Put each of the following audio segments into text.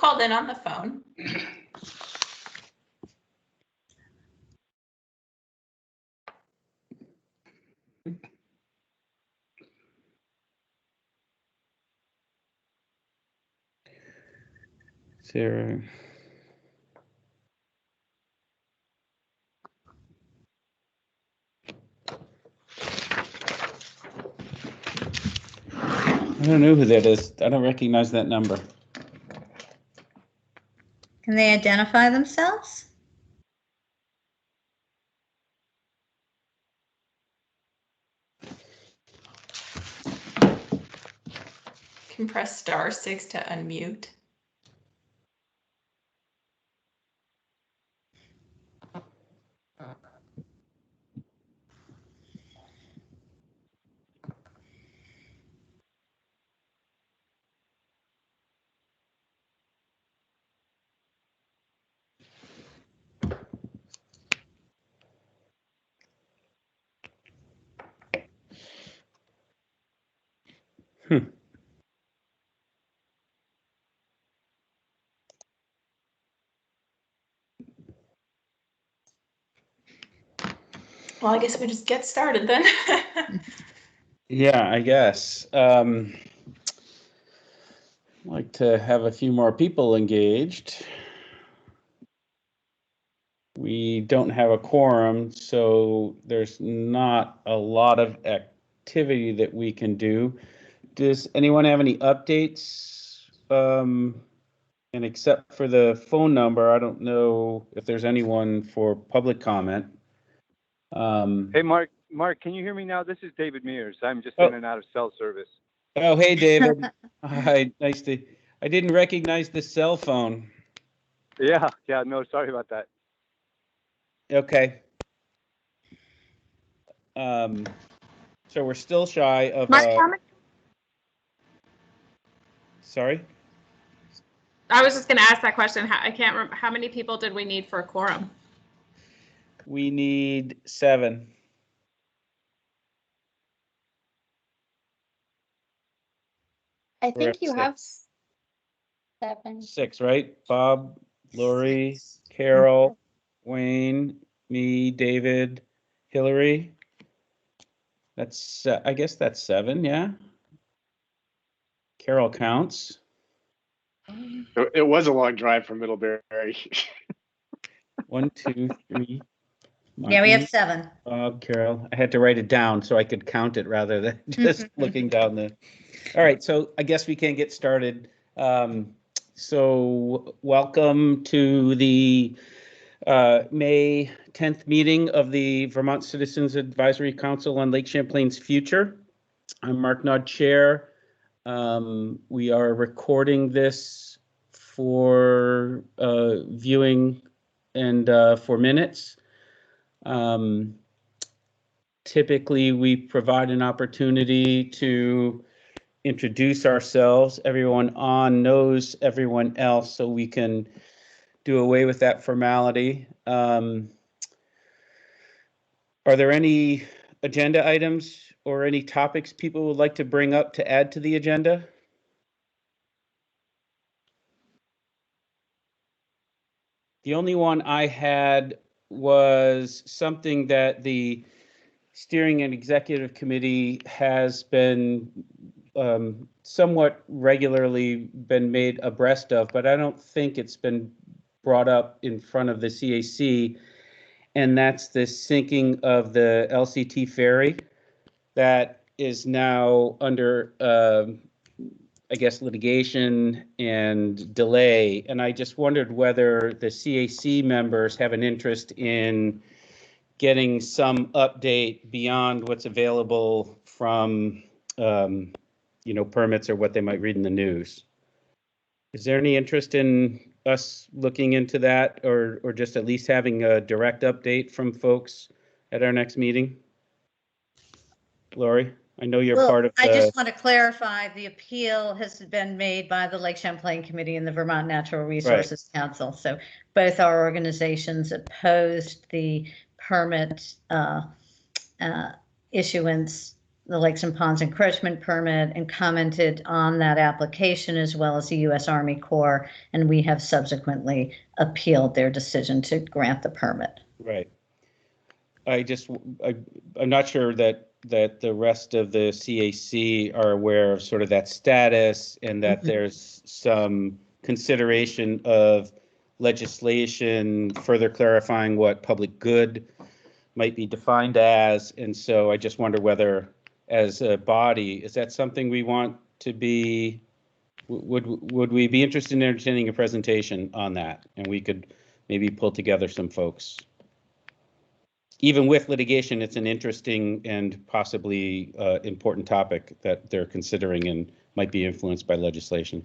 called in on the phone. Sarah. I don't know who that is. I don't recognize that number. Can they identify themselves? Can press *6 to unmute. Well, I guess we just get started then. Yeah, I guess. I'd like to have a few more people engaged. We don't have a quorum, so there's not a lot of activity that we can do. Does anyone have any updates? And except for the phone number, I don't know if there's anyone for public comment. Hey, Mark, can you hear me now? This is David Mears. I'm just in and out of cell service. Oh, hey, David. Hi, I didn't recognize the cell phone. Yeah, no, sorry about that. Okay. So we're still shy of, sorry? I was just going to ask that question. I can't remember. How many people did we need for a quorum? We need 7. I think you have 7. 6, right? Bob, Lori, Carol, Wayne, me, David, Hillary. That's, I guess that's 7, yeah? Carol counts. It was a long drive from Middlebury. 1, 2, 3. Yeah, we have 7. Bob, Carol. I had to write it down so I could count it rather than just looking down the. All right, so I guess we can get started. So welcome to the May 10th meeting of the Vermont Citizens Advisory Council on Lake Champlain's future. I'm Mark Nod, Chair. We are recording this for viewing and for minutes. Typically, we provide an opportunity to introduce ourselves. Everyone on knows everyone else, so we can do away with that formality. Are there any agenda items or any topics people would like to bring up to add to the agenda? The only one I had was something that the Steering and Executive Committee has been somewhat regularly been made abreast of, but I don't think it's been brought up in front of the CAC, and that's the sinking of the LCT ferry that is now under, I guess, litigation and delay. And I just wondered whether the CAC members have an interest in getting some update beyond what's available from, permits or what they might read in the news. Is there any interest in us looking into that, or just at least having a direct update from folks at our next meeting? Lori, I know you're part of the... I just want to clarify, the appeal has been made by the Lake Champlain Committee and the Vermont Natural Resources Council. So both our organizations opposed the permit issuance the Lakes and Ponds encroachment permit and commented on that application as well as the U.S. Army Corps, and we have subsequently appealed their decision to grant the permit. Right. I'm not sure that the rest of the CAC are aware of sort of that status and that there's some consideration of legislation further clarifying what public good might be defined as. And so I just wonder whether, as a body, is that something we want to be, would we be interested in entertaining a presentation on that? And we could maybe pull together some folks. Even with litigation, it's an interesting and possibly important topic that they're considering and might be influenced by legislation.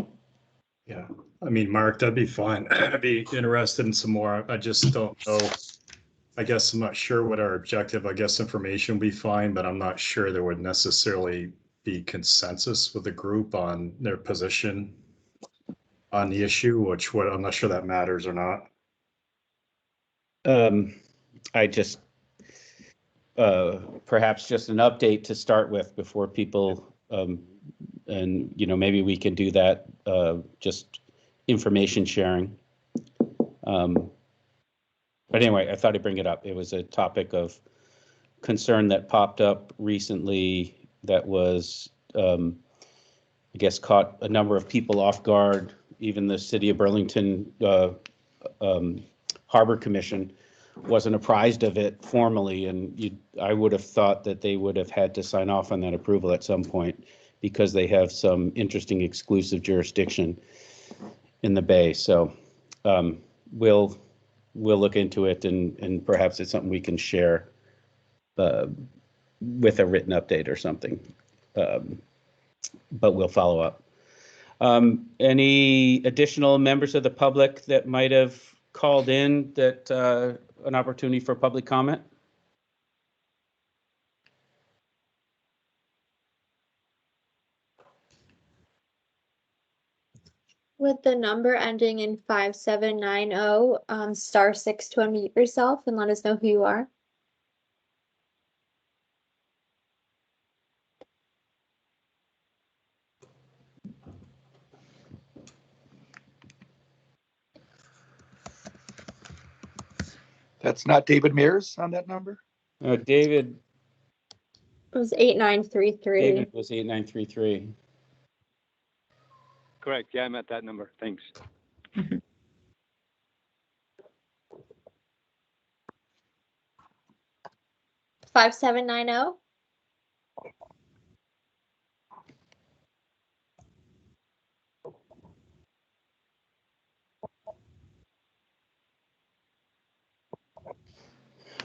Yeah, I mean, Mark, that'd be fine. I'd be interested in some more. I just don't know. I guess I'm not sure what our objective. I guess information would be fine, but I'm not sure there would necessarily be consensus with the group on their position on the issue, which what I'm not sure that matters or not. I just perhaps just an update to start with before people and maybe we can do that just information sharing. But anyway, I thought I'd bring it up. It was a topic of concern that popped up recently that was I guess caught a number of people off guard. Even the City of Burlington Harbor Commission wasn't apprised of it formally, and I would have thought that they would have had to sign off on that approval at some point because they have some interesting exclusive jurisdiction in the Bay. So we'll look into it, and perhaps it's something we can share with a written update or something. But we'll follow up. Any additional members of the public that might have called in that an opportunity for public comment? With the number ending in 5790, *6 to unmute yourself and let us know who you are. That's not David Mears on that number? David. It was 8933. David was 8933. Correct. Yeah, I'm at that number. Thanks. 5790.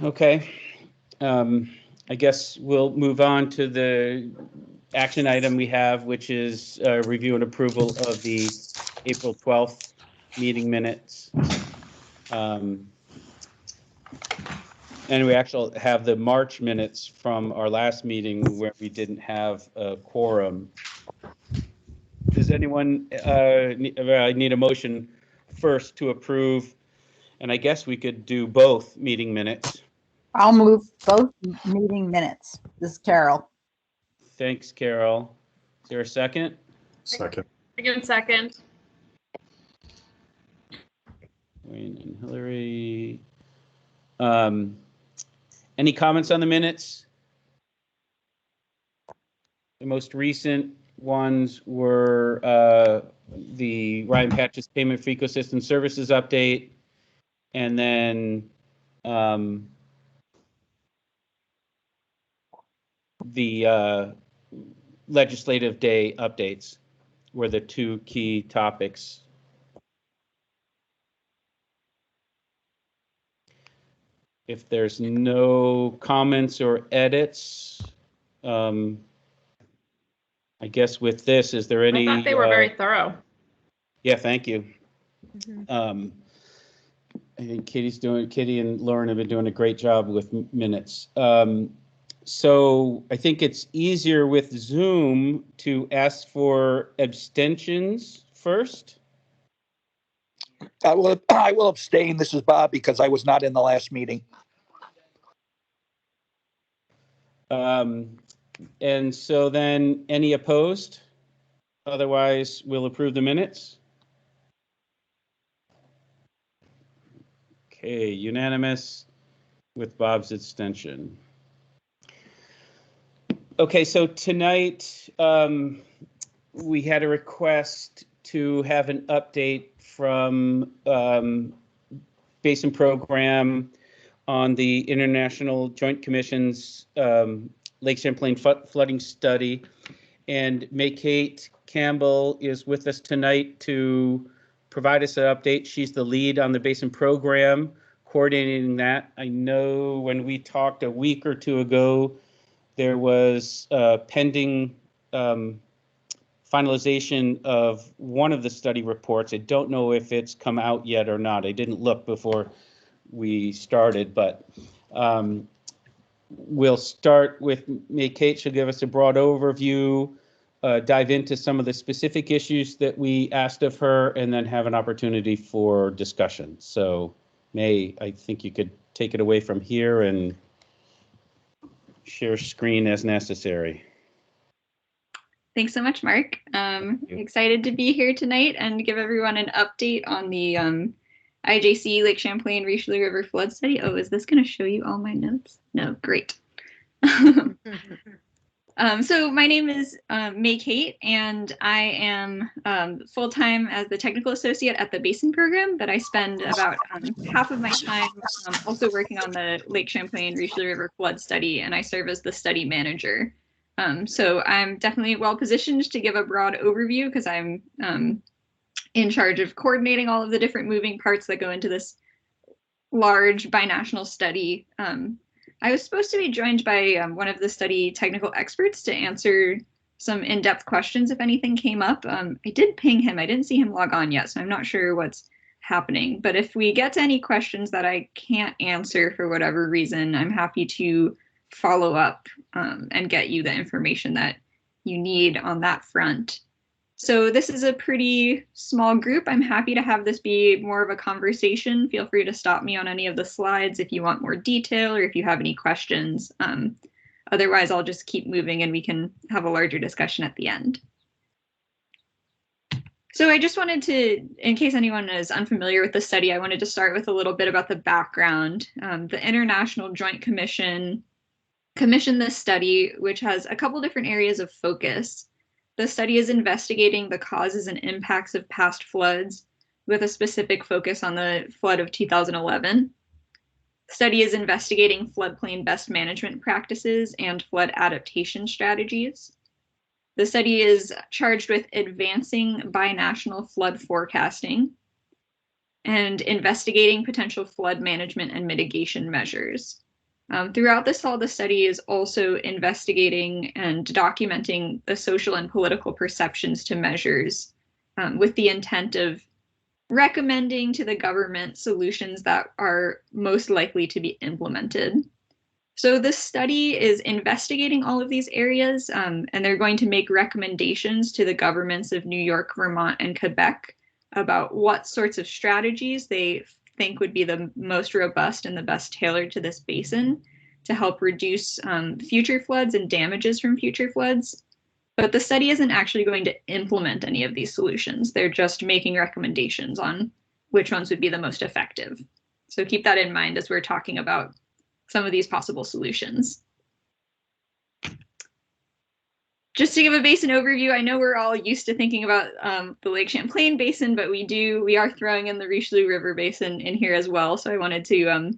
Okay. I guess we'll move on to the action item we have, which is review and approval of the April 12th meeting minutes. And we actually have the March minutes from our last meeting where we didn't have a quorum. Does anyone need a motion first to approve? And I guess we could do both meeting minutes. I'll move both meeting minutes. This is Carol. Thanks, Carol. Is there a second? Second. Second. Wayne and Hillary. Any comments on the minutes? The most recent ones were the Ryan Patch's payment for ecosystem services update, and then the legislative day updates were the two key topics. If there's no comments or edits, I guess with this, is there any? I thought they were very thorough. Yeah, thank you. I think Kitty and Lauren have been doing a great job with minutes. So I think it's easier with Zoom to ask for abstentions first. I will abstain. This is Bob because I was not in the last meeting. And so then, any opposed? Otherwise, we'll approve the minutes. Okay, unanimous with Bob's abstention. Okay, so tonight we had a request to have an update from Basin Program on the International Joint Commission's Lake Champlain flooding study. And May-Kate Campbell is with us tonight to provide us an update. She's the lead on the Basin Program, coordinating that. I know when we talked a week or two ago, there was pending finalization of one of the study reports. I don't know if it's come out yet or not. I didn't look before we started, but we'll start with May-Kate. She'll give us a broad overview, dive into some of the specific issues that we asked of her, and then have an opportunity for discussion. So May, I think you could take it away from here and share screen as necessary. Thanks so much, Mark. Excited to be here tonight and give everyone an update on the IJC Lake Champlain Richelieu River flood study. Oh, is this going to show you all my notes? No, great. So my name is May-Kate, and I am full-time as the technical associate at the Basin program, but I spend about half of my time also working on the Lake Champlain Richelieu River flood study, and I serve as the study manager. So I'm definitely well positioned to give a broad overview because I'm in charge of coordinating all of the different moving parts that go into this large binational study. I was supposed to be joined by one of the study technical experts to answer some in-depth questions if anything came up. I did ping him. I didn't see him log on yet, so I'm not sure what's happening. But if we get to any questions that I can't answer for whatever reason, I'm happy to follow up and get you the information that you need on that front. So this is a pretty small group. I'm happy to have this be more of a conversation. Feel free to stop me on any of the slides if you want more detail or if you have any questions. Otherwise, I'll just keep moving and we can have a larger discussion at the end. So I just wanted to, in case anyone is unfamiliar with the study, I wanted to start with a little bit about the background. The International Joint Commission commissioned this study, which has a couple different areas of focus. The study is investigating the causes and impacts of past floods with a specific focus on the flood of 2011. The study is investigating floodplain best management practices and flood adaptation strategies. The study is charged with advancing binational flood forecasting and investigating potential flood management and mitigation measures. Throughout this fall, the study is also investigating and documenting the social and political perceptions to measures with the intent of recommending to the government solutions that are most likely to be implemented. So this study is investigating all of these areas, and they're going to make recommendations to the governments of New York, Vermont, and Quebec about what sorts of strategies they think would be the most robust and the best tailored to this basin to help reduce future floods and damages from future floods. But the study isn't actually going to implement any of these solutions. They're just making recommendations on which ones would be the most effective. So keep that in mind as we're talking about some of these possible solutions. Just to give a basin overview, I know we're all used to thinking about the Lake Champlain Basin, but we are throwing in the Richelieu River Basin in here as well. So I wanted to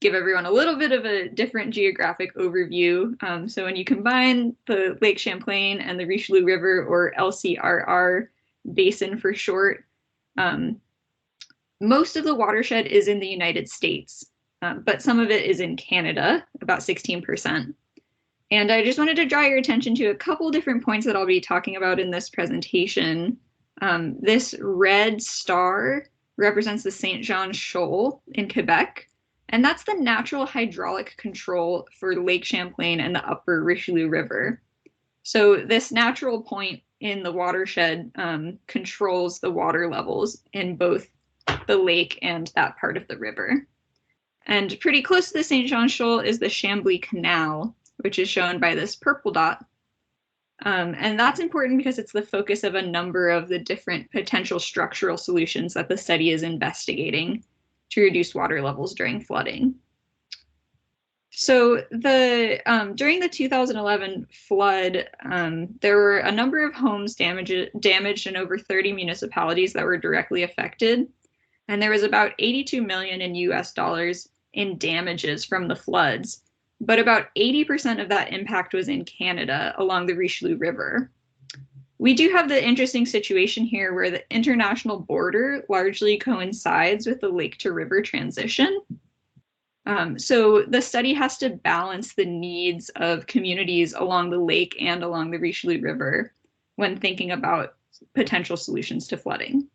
give everyone a little bit of a different geographic overview. So when you combine the Lake Champlain and the Richelieu River, or LCRR Basin for short, most of the watershed is in the United States, but some of it is in Canada, about 16%. And I just wanted to draw your attention to a couple different points that I'll be talking about in this presentation. This red star represents the St. John Shoal in Quebec, and that's the natural hydraulic control for Lake Champlain and the upper Richelieu River. So this natural point in the watershed controls the water levels in both the lake and that part of the river. And pretty close to the St. John Shoal is the Chambly Canal, which is shown by this purple dot. And that's important because it's the focus of a number of the different potential structural solutions that the study is investigating to reduce water levels during flooding. So during the 2011 flood, there were a number of homes damaged in over 30 municipalities that were directly affected. And there was about 82 million in US dollars in damages from the floods. But about 80% of that impact was in Canada along the Richelieu River. We do have the interesting situation here where the international border largely coincides with the lake to river transition. So the study has to balance the needs of communities along the lake and along the Richelieu River when thinking about potential solutions to flooding.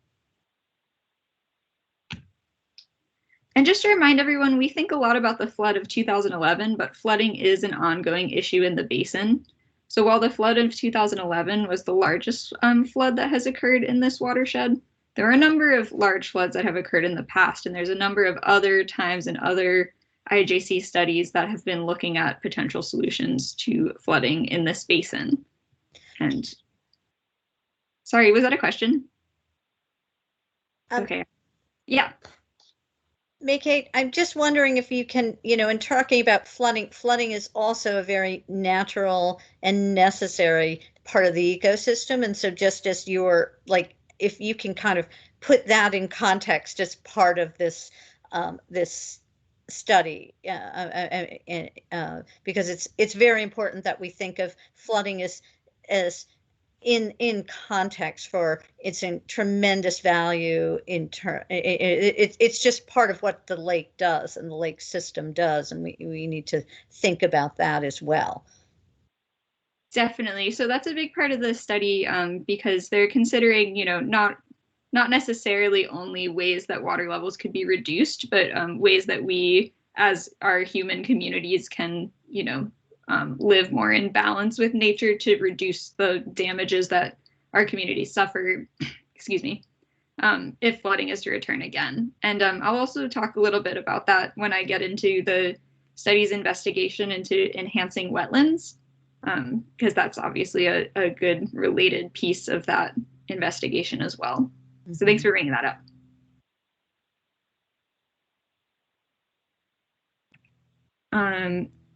And just to remind everyone, we think a lot about the flood of 2011, but flooding is an ongoing issue in the basin. So while the flood of 2011 was the largest flood that has occurred in this watershed, there are a number of large floods that have occurred in the past, and there's a number of other times and other IJC studies that have been looking at potential solutions to flooding in this basin. And sorry, was that a question? Okay. Yeah. Kate, I'm just wondering if you can, in talking about flooding is also a very natural and necessary part of the ecosystem. And so just as you're if you can kind of put that in context as part of this, this study, because it's very important that we think of flooding as in context for its tremendous value it's just part of what the lake does and the lake system does, and we need to think about that as well. Definitely. So that's a big part of the study, because they're considering, not necessarily only ways that water levels could be reduced, but ways that we as our human communities can, live more in balance with nature to reduce the damages that our communities suffer, excuse me, if flooding is to return again. And I'll also talk a little bit about that when I get into the study's investigation into enhancing wetlands, because that's obviously a good related piece of that investigation as well. Mm-hmm. So thanks for bringing that up.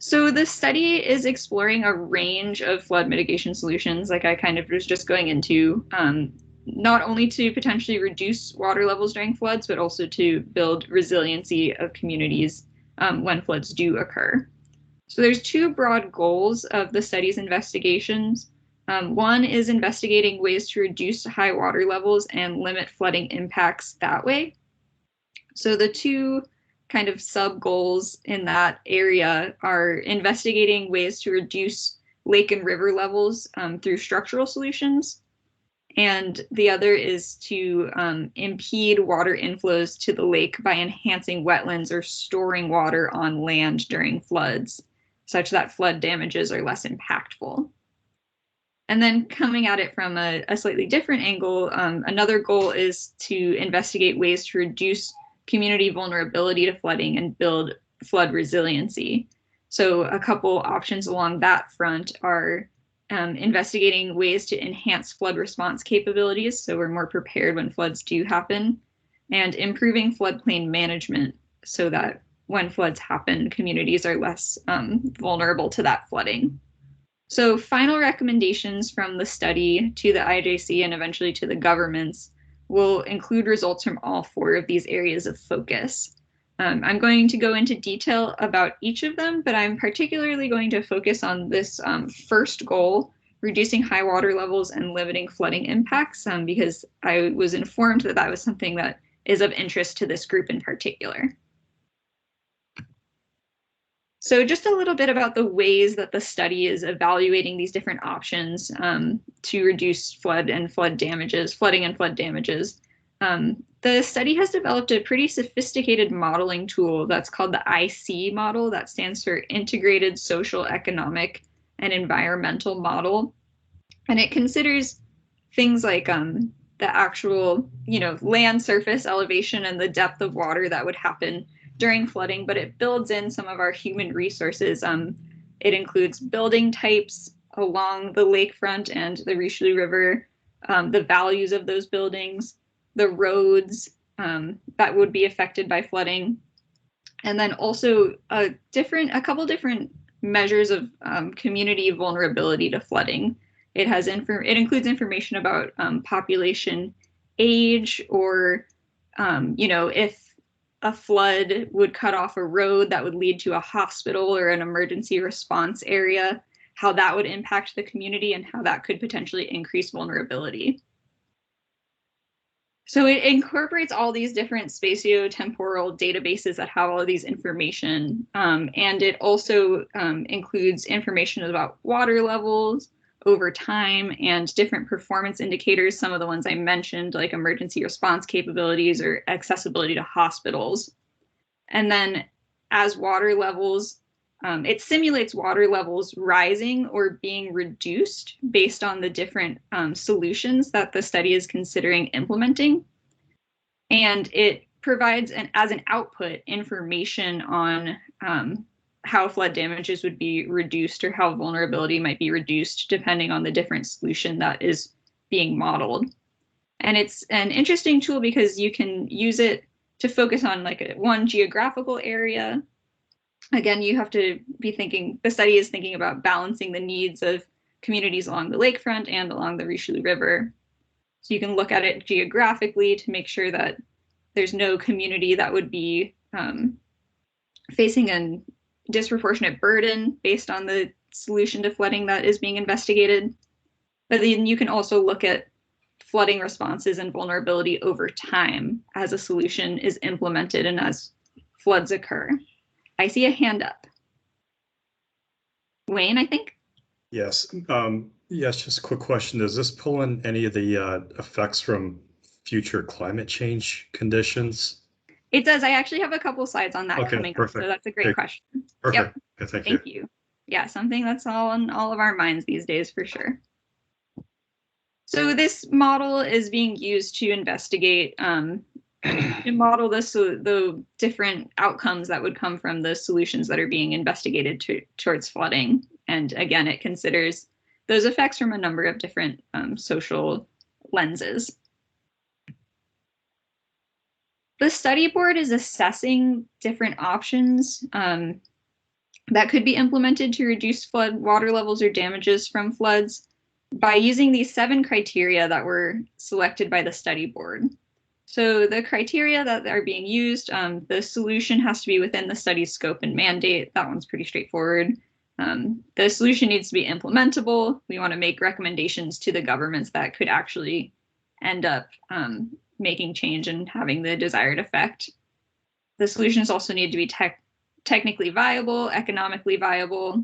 So the study is exploring a range of flood mitigation solutions, like I kind of was just going into, not only to potentially reduce water levels during floods, but also to build resiliency of communities when floods do occur. So there's two broad goals of the study's investigations. One is investigating ways to reduce high water levels and limit flooding impacts that way. So the two kind of sub goals in that area are investigating ways to reduce lake and river levels through structural solutions. And the other is to impede water inflows to the lake by enhancing wetlands or storing water on land during floods, such that flood damages are less impactful. And then coming at it from a slightly different angle, another goal is to investigate ways to reduce community vulnerability to flooding and build flood resiliency. So a couple options along that front are investigating ways to enhance flood response capabilities, so we're more prepared when floods do happen, and improving floodplain management so that when floods happen, communities are less vulnerable to that flooding. So final recommendations from the study to the IJC and eventually to the governments will include results from all four of these areas of focus. I'm going to go into detail about each of them, but I'm particularly going to focus on this first goal, reducing high water levels and limiting flooding impacts, because I was informed that that was something that is of interest to this group in particular. So just a little bit about the ways that the study is evaluating these different options to reduce flooding and flood damages. The study has developed a pretty sophisticated modeling tool that's called the IC model. That stands for Integrated Social, Economic, and Environmental Model. And it considers things like the actual, land surface elevation and the depth of water that would happen during flooding, but it builds in some of our human resources, It includes building types along the lakefront and the Richelieu River, the values of those buildings, the roads that would be affected by flooding, and then also a couple different measures of community vulnerability to flooding. It includes information about population age, or if a flood would cut off a road that would lead to a hospital or an emergency response area, how that would impact the community and how that could potentially increase vulnerability. So it incorporates all these different spatio-temporal databases that have all of these information. And it also includes information about water levels over time and different performance indicators, some of the ones I mentioned, like emergency response capabilities or accessibility to hospitals. And then as water levels, it simulates water levels rising or being reduced based on the different solutions that the study is considering implementing. And it provides, as an output, information on how flood damages would be reduced or how vulnerability might be reduced depending on the different solution that is being modeled. And it's an interesting tool because you can use it to focus on like one geographical area. Again, you have to be thinking, the study is thinking about balancing the needs of communities along the lakefront and along the Richelieu River. So you can look at it geographically to make sure that there's no community that would be facing a disproportionate burden based on the solution to flooding that is being investigated. But then you can also look at flooding responses and vulnerability over time as a solution is implemented and as floods occur. I see a hand up. Wayne, I think? Yes. Yes, just a quick question. Does this pull in any of the effects from future climate change conditions? It does. I actually have a couple slides on that coming up, so that's a great question. Perfect. Yep. Okay, Thank you. Yeah, something that's all on all of our minds these days for sure. So this model is being used to investigate, to model the different outcomes that would come from the solutions that are being investigated towards flooding. And again, it considers those effects from a number of different social lenses. The study board is assessing different options that could be implemented to reduce flood water levels or damages from floods by using these 7 criteria that were selected by the study board. So the criteria that are being used, the solution has to be within the study's scope and mandate. That one's pretty straightforward. The solution needs to be implementable. We want to make recommendations to the governments that could actually end up making change and having the desired effect. The solutions also need to be technically viable, economically viable,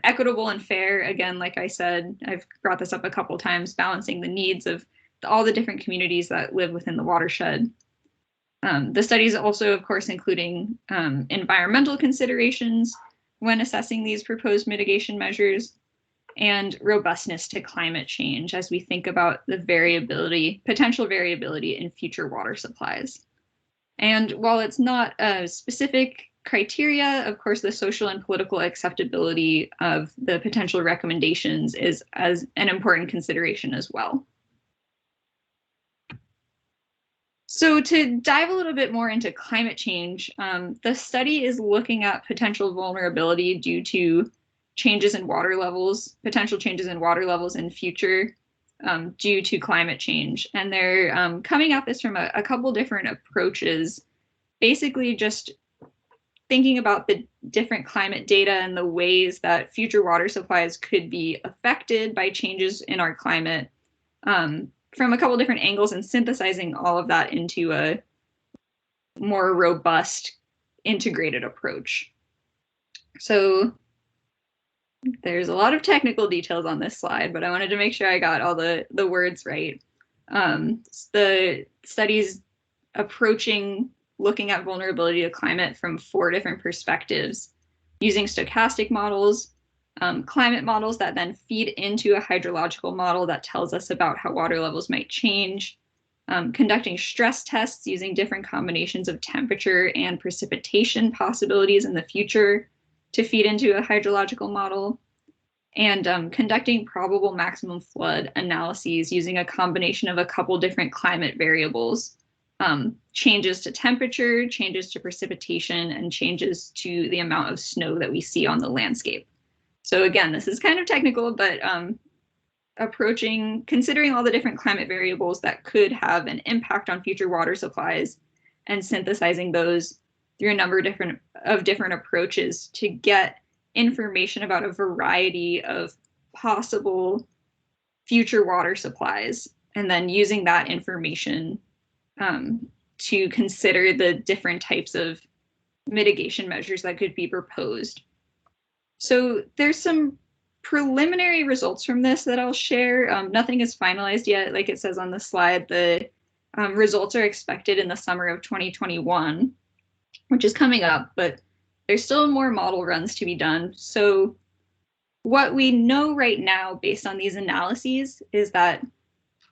equitable and fair. Again, like I said, I've brought this up a couple times, balancing the needs of all the different communities that live within the watershed. The study is also, of course, including environmental considerations when assessing these proposed mitigation measures, and robustness to climate change as we think about the potential variability in future water supplies. And while it's not a specific criteria, of course, the social and political acceptability of the potential recommendations is as an important consideration as well. So to dive a little bit more into climate change, the study is looking at potential vulnerability due to changes in water levels, potential changes in water levels in future due to climate change. And they're coming at this from a couple different approaches, basically just thinking about the different climate data and the ways that future water supplies could be affected by changes in our climate from a couple different angles and synthesizing all of that into a more robust, integrated approach. So there's a lot of technical details on this slide, but I wanted to make sure I got all the words right. The study's approaching looking at vulnerability to climate from 4 different perspectives, using stochastic models, climate models that then feed into a hydrological model that tells us about how water levels might change, conducting stress tests using different combinations of temperature and precipitation possibilities in the future, to feed into a hydrological model, and conducting probable maximum flood analyses using a combination of a couple different climate variables, changes to temperature, changes to precipitation, and changes to the amount of snow that we see on the landscape. So again, this is kind of technical, but considering all the different climate variables that could have an impact on future water supplies and synthesizing those through a number of different approaches to get information about a variety of possible future water supplies, and then using that information to consider the different types of mitigation measures that could be proposed. So there's some preliminary results from this that I'll share. Nothing is finalized yet. Like it says on the slide, the results are expected in the summer of 2021, which is coming up, but there's still more model runs to be done. So what we know right now based on these analyses is that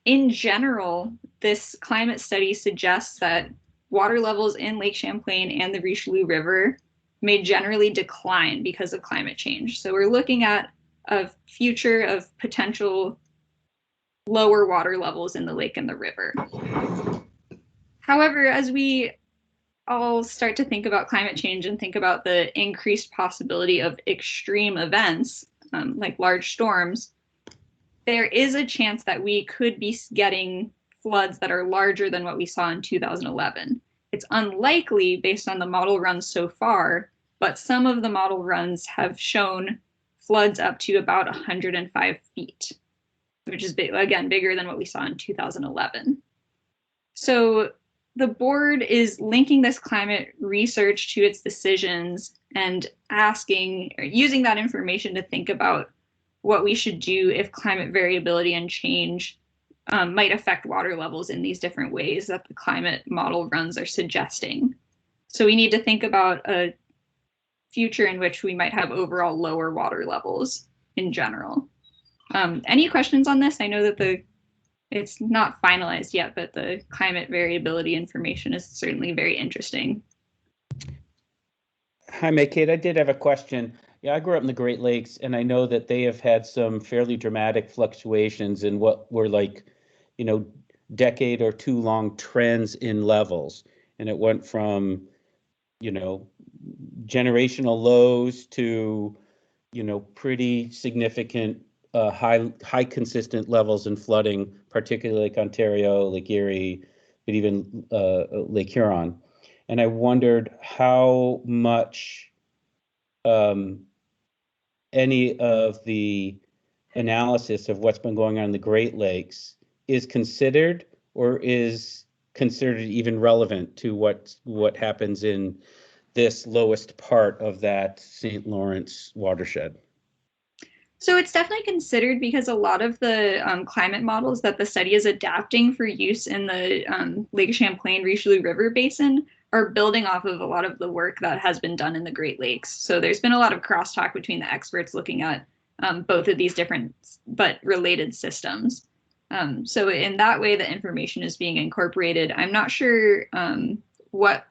in general, this climate study suggests that water levels in Lake Champlain and the Richelieu River may generally decline because of climate change. So we're looking at a future of potential lower water levels in the lake and the river. However, as we all start to think about climate change and think about the increased possibility of extreme events, like large storms, there is a chance that we could be getting floods that are larger than what we saw in 2011. It's unlikely based on the model runs so far, but some of the model runs have shown floods up to about 105 feet, which is again bigger than what we saw in 2011. So the board is linking this climate research to its decisions and using that information to think about what we should do if climate variability and change might affect water levels in these different ways that the climate model runs are suggesting. So we need to think about a future in which we might have overall lower water levels in general. Any questions on this? I know that it's not finalized yet, but the climate variability information is certainly very interesting. Hi, May-Kate. I did have a question. Yeah, I grew up in the Great Lakes, and I know that they have had some fairly dramatic fluctuations in what were like, decade or two long trends in levels. And it went from, generational lows to, pretty significant high consistent levels in flooding, particularly Lake Ontario, Lake Erie, but even Lake Huron. And I wondered how much any of the analysis of what's been going on in the Great Lakes is considered, or is considered even relevant to what happens in this lowest part of that St. Lawrence watershed. So it's definitely considered because a lot of the climate models that the study is adapting for use in the Lake Champlain Richelieu River Basin are building off of a lot of the work that has been done in the Great Lakes. So there's been a lot of crosstalk between the experts looking at both of these different but related systems. So in that way, the information is being incorporated. I'm not sure what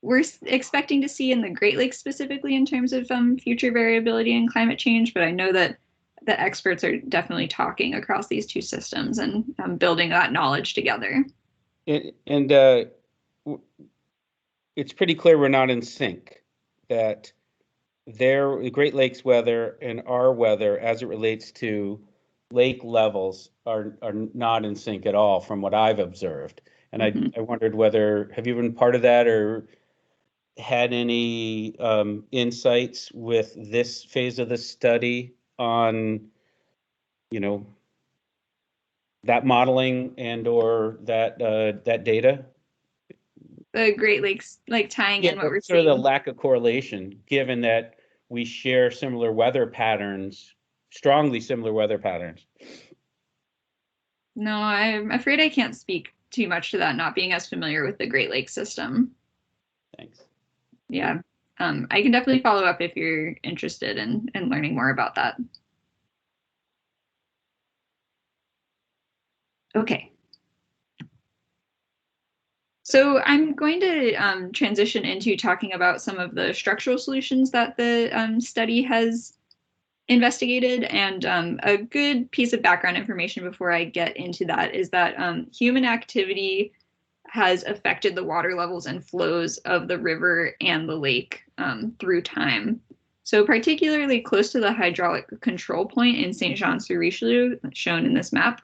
we're expecting to see in the Great Lakes specifically in terms of future variability and climate change, but I know that the experts are definitely talking across these two systems and building that knowledge together. And it's pretty clear we're not in sync, that the Great Lakes weather and our weather as it relates to lake levels are not in sync at all from what I've observed. And I wondered whether, have you been part of that or had any insights with this phase of the study on, that modeling and or that data? The Great Lakes, like tying in what we're sort seeing. of the lack of correlation, given that we share similar weather patterns, strongly similar weather patterns. No, I'm afraid I can't speak too much to that, not being as familiar with the Great Lakes system. Thanks. Yeah, I can definitely follow up if you're interested in learning more about that. Okay. So I'm going to transition into talking about some of the structural solutions that the study has investigated. And a good piece of background information before I get into that is that human activity has affected the water levels and flows of the river and the lake through time. So particularly close to the hydraulic control point in Saint-Jean-sur-Richelieu, shown in this map,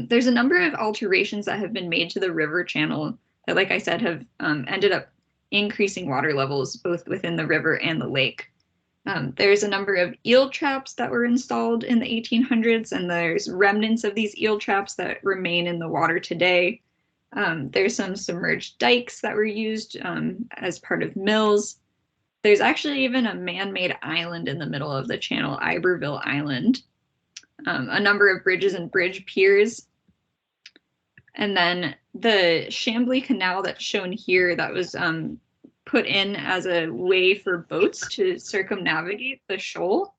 there's a number of alterations that have been made to the river channel that, like I said, have ended up increasing water levels both within the river and the lake. There's a number of eel traps that were installed in the 1800s, and there's remnants of these eel traps that remain in the water today. There's some submerged dikes that were used as part of mills. There's actually even a man-made island in the middle of the channel, Iberville Island. A number of bridges and bridge piers. And then the Chambly Canal that's shown here that was put in as a way for boats to circumnavigate the shoal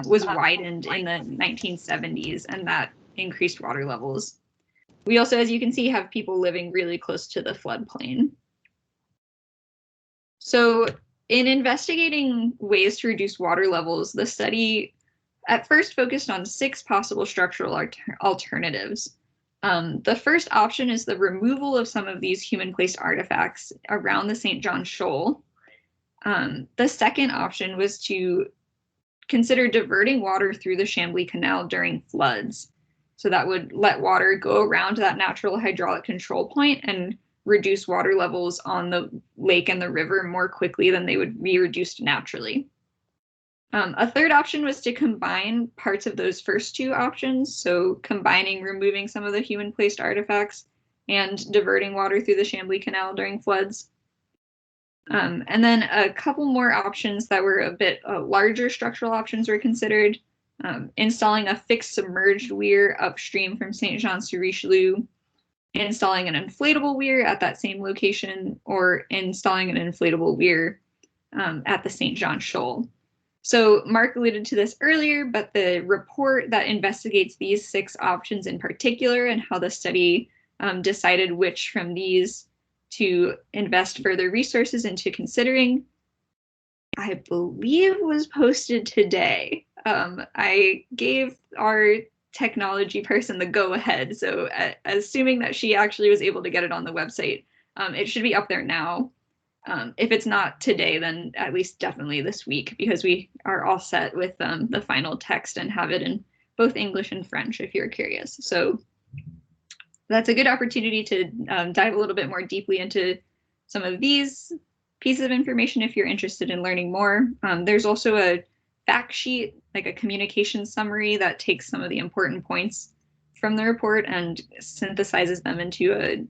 was widened in the 1970s, and that increased water levels. We also, as you can see, have people living really close to the floodplain. So in investigating ways to reduce water levels, the study at first focused on 6 possible structural alternatives. The first option is the removal of some of these human-placed artifacts around the St. John Shoal. The second option was to consider diverting water through the Chambly Canal during floods. So that would let water go around that natural hydraulic control point and reduce water levels on the lake and the river more quickly than they would be reduced naturally. A third option was to combine parts of those first 2 options, so combining removing some of the human-placed artifacts and diverting water through the Chambly Canal during floods. And then a couple more options that were a bit larger structural options were considered. Installing a fixed submerged weir upstream from Saint-Jean-sur-Richelieu, installing an inflatable weir at that same location, or installing an inflatable weir at the St. John Shoal. So Mark alluded to this earlier, but the report that investigates these 6 options in particular and how the study decided which from these to invest further resources into considering, I believe was posted today. I gave our technology person the go-ahead, so assuming that she actually was able to get it on the website, it should be up there now. If it's not today, then at least definitely this week, because we are all set with the final text and have it in both English and French if you're curious. So that's a good opportunity to dive a little bit more deeply into some of these pieces of information if you're interested in learning more. There's also a fact sheet, like a communication summary that takes some of the important points from the report and synthesizes them into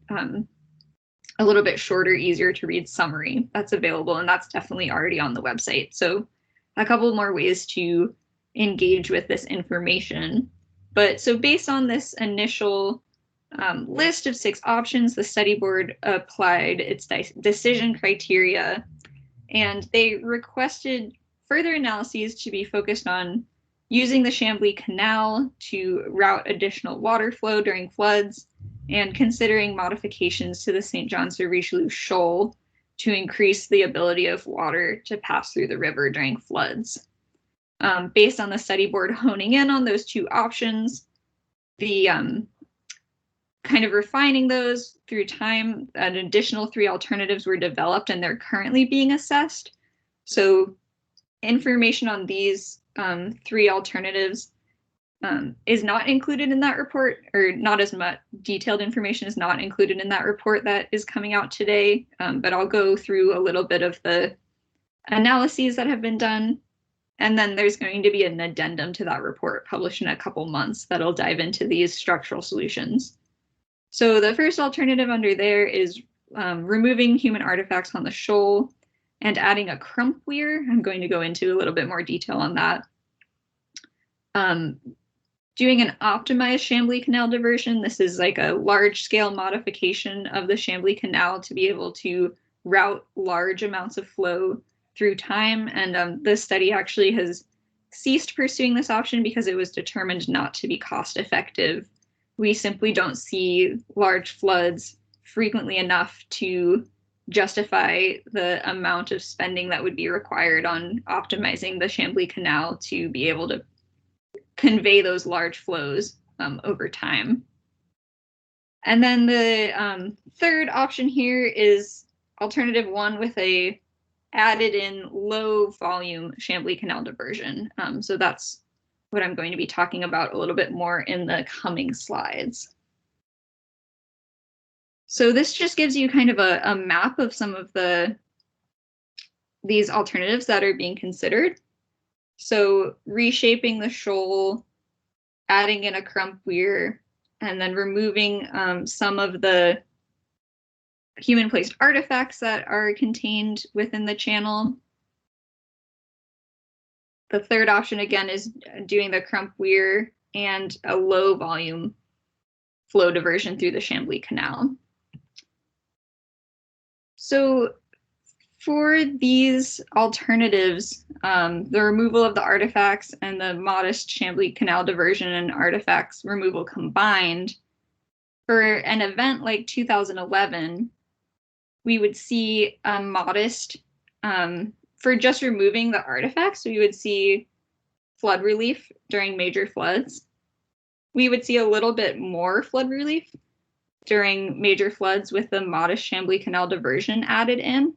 a little bit shorter, easier to read summary that's available, and that's definitely already on the website. So a couple more ways to engage with this information. But so based on this initial list of 6 options, the study board applied its decision criteria, and they requested further analyses to be focused on using the Chambly Canal to route additional water flow during floods, and considering modifications to the St. Jean-sur-Richelieu shoal to increase the ability of water to pass through the river during floods. Based on the study board honing in on those 2 options, the kind of refining those through time, an additional 3 alternatives were developed and they're currently being assessed. So information on these 3 alternatives is not included in that report, or not as much detailed information is not included in that report that is coming out today, but I'll go through a little bit of the analyses that have been done, and then there's going to be an addendum to that report published in a couple months that'll dive into these structural solutions. So the first alternative under there is removing human artifacts on the shoal and adding a Crump weir. I'm going to go into a little bit more detail on that. Doing an optimized Chambly Canal diversion. This is like a large-scale modification of the Chambly Canal to be able to route large amounts of flow through time. And this study actually has ceased pursuing this option because it was determined not to be cost-effective. We simply don't see large floods frequently enough to justify the amount of spending that would be required on optimizing the Chambly Canal to be able to convey those large flows over time. And then the third option here is alternative one with a added in low volume Chambly Canal diversion. So that's what I'm going to be talking about a little bit more in the coming slides. So this just gives you kind of a map of some of these alternatives that are being considered. So reshaping the shoal, adding in a Crump weir, and then removing some of the human-placed artifacts that are contained within the channel. The third option, again, is doing the Crump weir and a low volume flow diversion through the Chambly Canal. So for these alternatives, the removal of the artifacts and the modest Chambly Canal diversion and artifacts removal combined, for an event like 2011, we would see a modest, for just removing the artifacts, we would see flood relief during major floods. We would see a little bit more flood relief during major floods with the modest Chambly Canal diversion added in.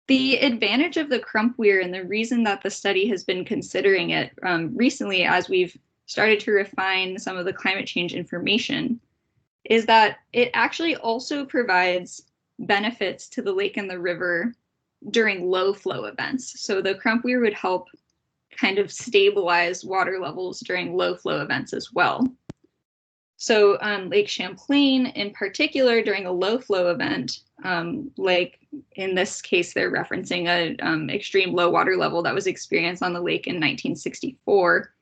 The advantage of the Crump weir, and the reason that the study has been considering it recently as we've started to refine some of the climate change information, is that it actually also provides benefits to the lake and the river during low flow events. So the Crump weir would help kind of stabilize water levels during low flow events as well. So Lake Champlain in particular during a low flow event, like in this case, they're referencing an extreme low water level that was experienced on the lake in 1964.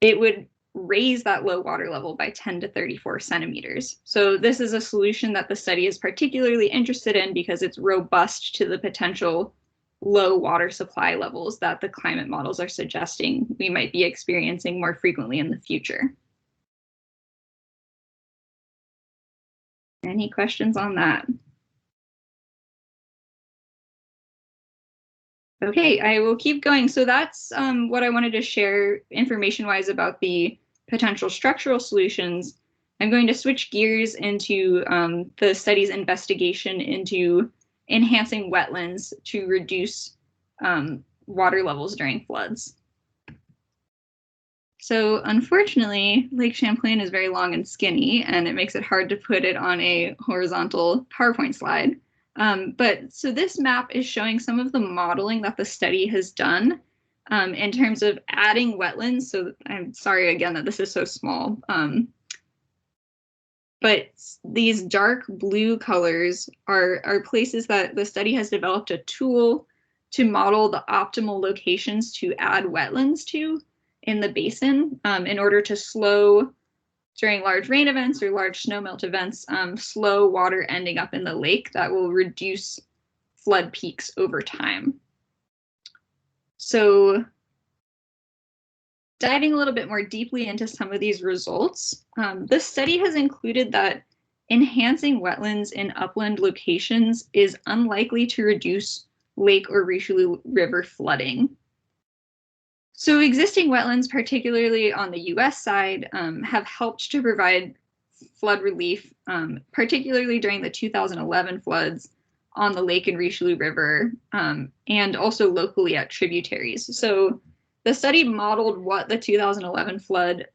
It would raise that low water level by 10 to 34 centimeters. So this is a solution that the study is particularly interested in because it's robust to the potential low water supply levels that the climate models are suggesting we might be experiencing more frequently in the future. Any questions on that? Okay, I will keep going. So that's what I wanted to share information-wise about the potential structural solutions. I'm going to switch gears into the study's investigation into enhancing wetlands to reduce water levels during floods. So unfortunately, Lake Champlain is very long and skinny, and it makes it hard to put it on a horizontal PowerPoint slide. But so this map is showing some of the modeling that the study has done in terms of adding wetlands. So I'm sorry again that this is so small. But these dark blue colors are places that the study has developed a tool to model the optimal locations to add wetlands to in the basin in order to slow, during large rain events or large snowmelt events, slow water ending up in the lake that will reduce flood peaks over time. So diving a little bit more deeply into some of these results, the study has included that enhancing wetlands in upland locations is unlikely to reduce lake or Richelieu River flooding. So existing wetlands, particularly on the US side, have helped to provide flood relief, particularly during the 2011 floods on the Lake and Richelieu River, and also locally at tributaries. So the study modeled what the 2011 flood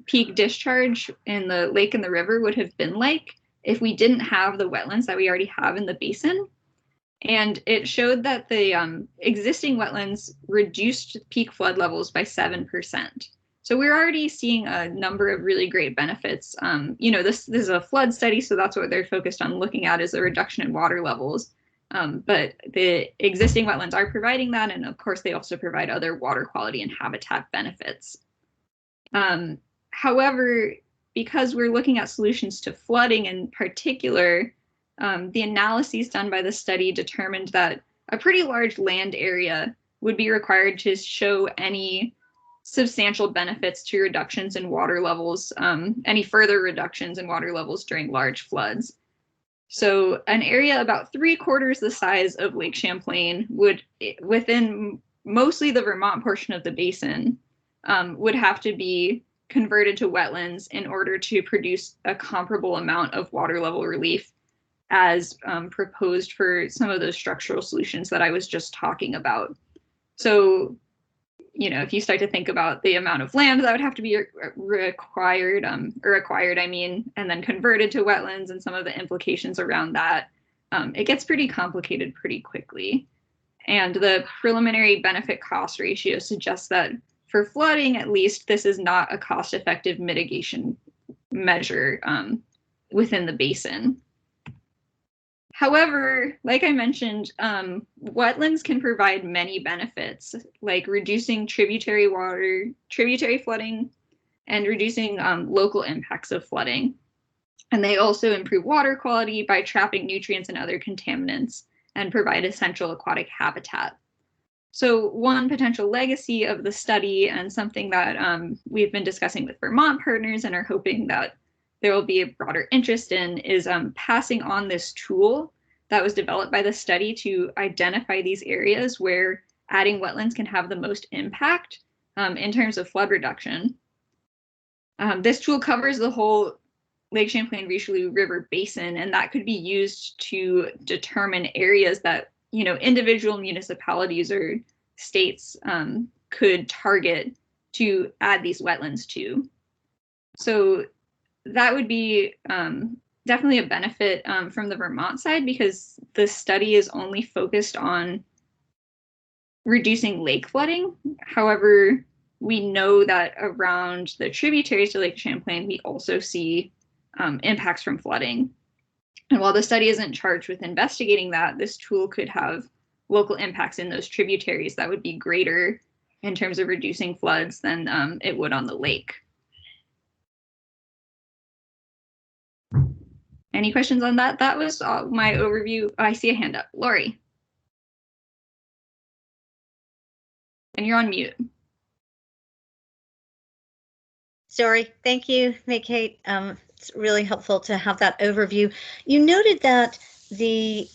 peak discharge in the lake and the river would have been like if we didn't have the wetlands that we already have in the basin. And it showed that the existing wetlands reduced peak flood levels by 7%. So we're already seeing a number of really great benefits. This is a flood study, so that's what they're focused on looking at, is the reduction in water levels. But the existing wetlands are providing that, and of course they also provide other water quality and habitat benefits. However, because we're looking at solutions to flooding in particular, the analyses done by the study determined that a pretty large land area would be required to show any substantial benefits to reductions in water levels, any further reductions in water levels during large floods. So an area about 3/4 the size of Lake Champlain would, within mostly the Vermont portion of the basin, would have to be converted to wetlands in order to produce a comparable amount of water level relief as proposed for some of those structural solutions that I was just talking about. So, you know, if you start to think about the amount of land that would have to be required, and then converted to wetlands and some of the implications around that, it gets pretty complicated pretty quickly. And the preliminary benefit cost ratio suggests that for flooding, at least, this is not a cost-effective mitigation measure within the basin. However, like I mentioned, wetlands can provide many benefits, like reducing tributary flooding, and reducing local impacts of flooding. And they also improve water quality by trapping nutrients and other contaminants and provide essential aquatic habitat. So one potential legacy of the study, and something that we've been discussing with Vermont partners and are hoping that there will be a broader interest in, is passing on this tool that was developed by the study to identify these areas where adding wetlands can have the most impact in terms of flood reduction. This tool covers the whole Lake Champlain-Richelieu River Basin, and that could be used to determine areas that, you know, individual municipalities or states could target to add these wetlands to. So that would be definitely a benefit from the Vermont side, because the study is only focused on reducing lake flooding. However, we know that around the tributaries to Lake Champlain, we also see impacts from flooding. And while the study isn't charged with investigating that, this tool could have local impacts in those tributaries that would be greater in terms of reducing floods than it would on the lake. Any questions on that? That was my overview. Oh, I see a hand up. Lori. And you're on mute. Sorry. Thank you, Kate. It's really helpful to have that overview. You noted that the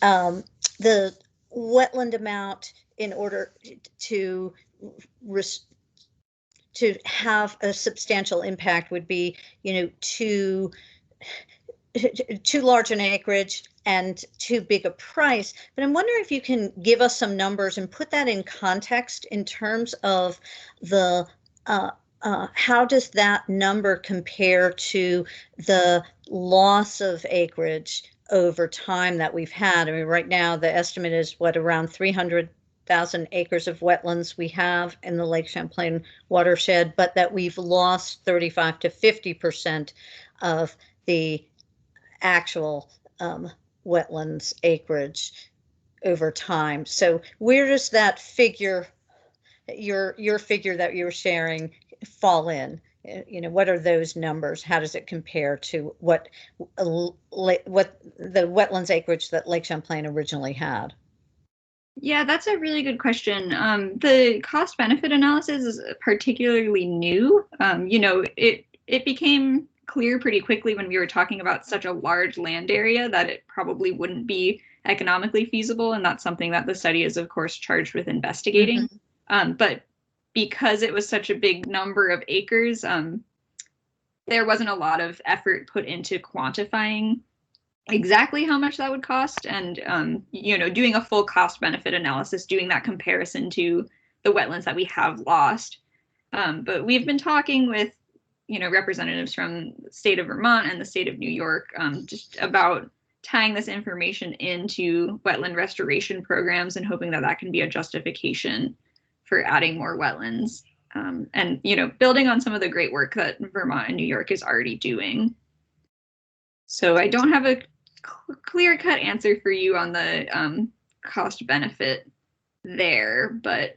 wetland amount, in order to have a substantial impact, would be, you know, too large an acreage and too big a price. But I'm wondering if you can give us some numbers and put that in context in terms of the how does that number compare to the loss of acreage over time that we've had? I mean, right now the estimate is what, around 300,000 acres of wetlands we have in the Lake Champlain watershed, but that we've lost 35 to 50% of the actual wetlands acreage over time. So where does that figure, your figure that you're sharing, fall in? You know, what are those numbers? How does it compare to what the wetlands acreage that Lake Champlain originally had? Yeah, that's a really good question. The cost benefit analysis is particularly new. You know, it became clear pretty quickly when we were talking about such a large land area that it probably wouldn't be economically feasible, and that's something that the study is, of course, charged with investigating. Mm-hmm. But because it was such a big number of acres, there wasn't a lot of effort put into quantifying exactly how much that would cost, and you know, doing a full cost benefit analysis, doing that comparison to the wetlands that we have lost. But we've been talking with, you know, representatives from the state of Vermont and the state of New York, just about tying this information into wetland restoration programs and hoping that that can be a justification for adding more wetlands. And, you know, building on some of the great work that Vermont and New York is already doing. So I don't have a clear-cut answer for you on the cost benefit there, but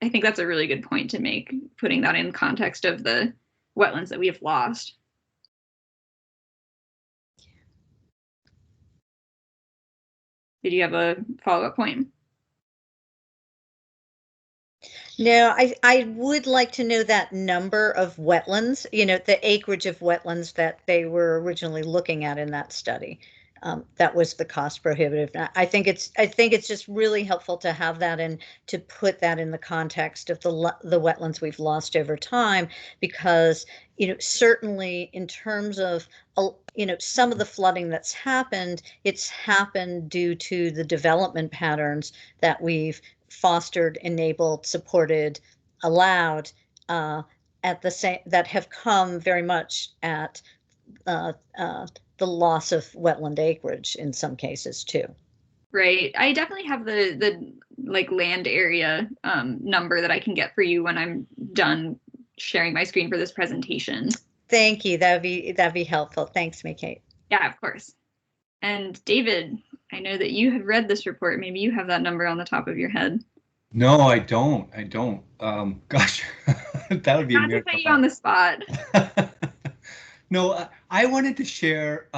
I think that's a really good point to make, putting that in context of the wetlands that we have lost. Did you have a follow-up point? No, I would like to know that number of wetlands, the acreage of wetlands that they were originally looking at in that study. That was the cost prohibitive. I think it's just really helpful to have that and to put that in the context of the wetlands we've lost over time, because certainly in terms of some of the flooding that's happened, it's happened due to the development patterns that we've fostered, enabled, supported, allowed at the same that have come very much at the loss of wetland acreage in some cases too. Right. I definitely have the like land area number that I can get for you when I'm done sharing my screen for this presentation. Thank you. That'd be helpful. Thanks, Kate. Yeah, of course. And David, I know that you have read this report. Maybe you have that number on the top of your head. No, I don't. Gosh, that would be a miracle. Not to put you on the spot. No, I wanted to share,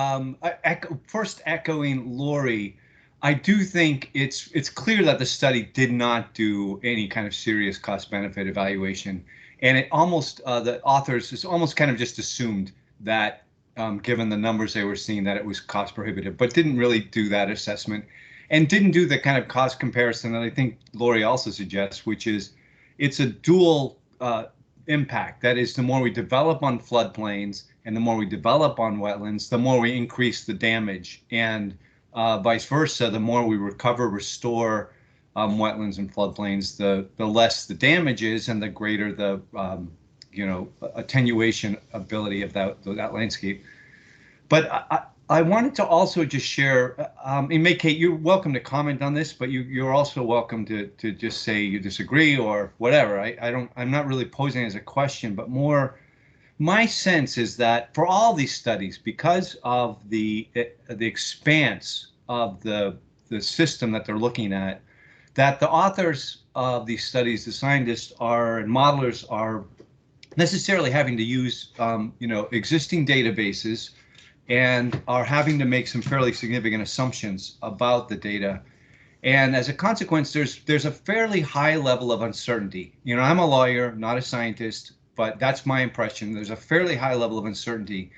first echoing Lori, I do think it's clear that the study did not do any kind of serious cost-benefit evaluation. And it almost, the authors just almost kind of just assumed that, given the numbers they were seeing, that it was cost prohibitive, but didn't really do that assessment. And didn't do the kind of cost comparison that I think Lori also suggests, which is it's a dual impact. That is, the more we develop on floodplains and the more we develop on wetlands, the more we increase the damage, and vice versa. The more we recover, restore wetlands and floodplains, the less the damage is, and the greater the attenuation ability of that landscape. But I wanted to also just share, and Kate, you're welcome to comment on this, but you're also welcome to just say you disagree or whatever. I'm not really posing it as a question, but more my sense is that for all these studies, because of the expanse of the system that they're looking at, that the authors of these studies, the scientists and modelers are necessarily having to use existing databases and are having to make some fairly significant assumptions about the data. And as a consequence, there's a fairly high level of uncertainty. I'm a lawyer, not a scientist, but that's my impression. There's a fairly high level of uncertainty.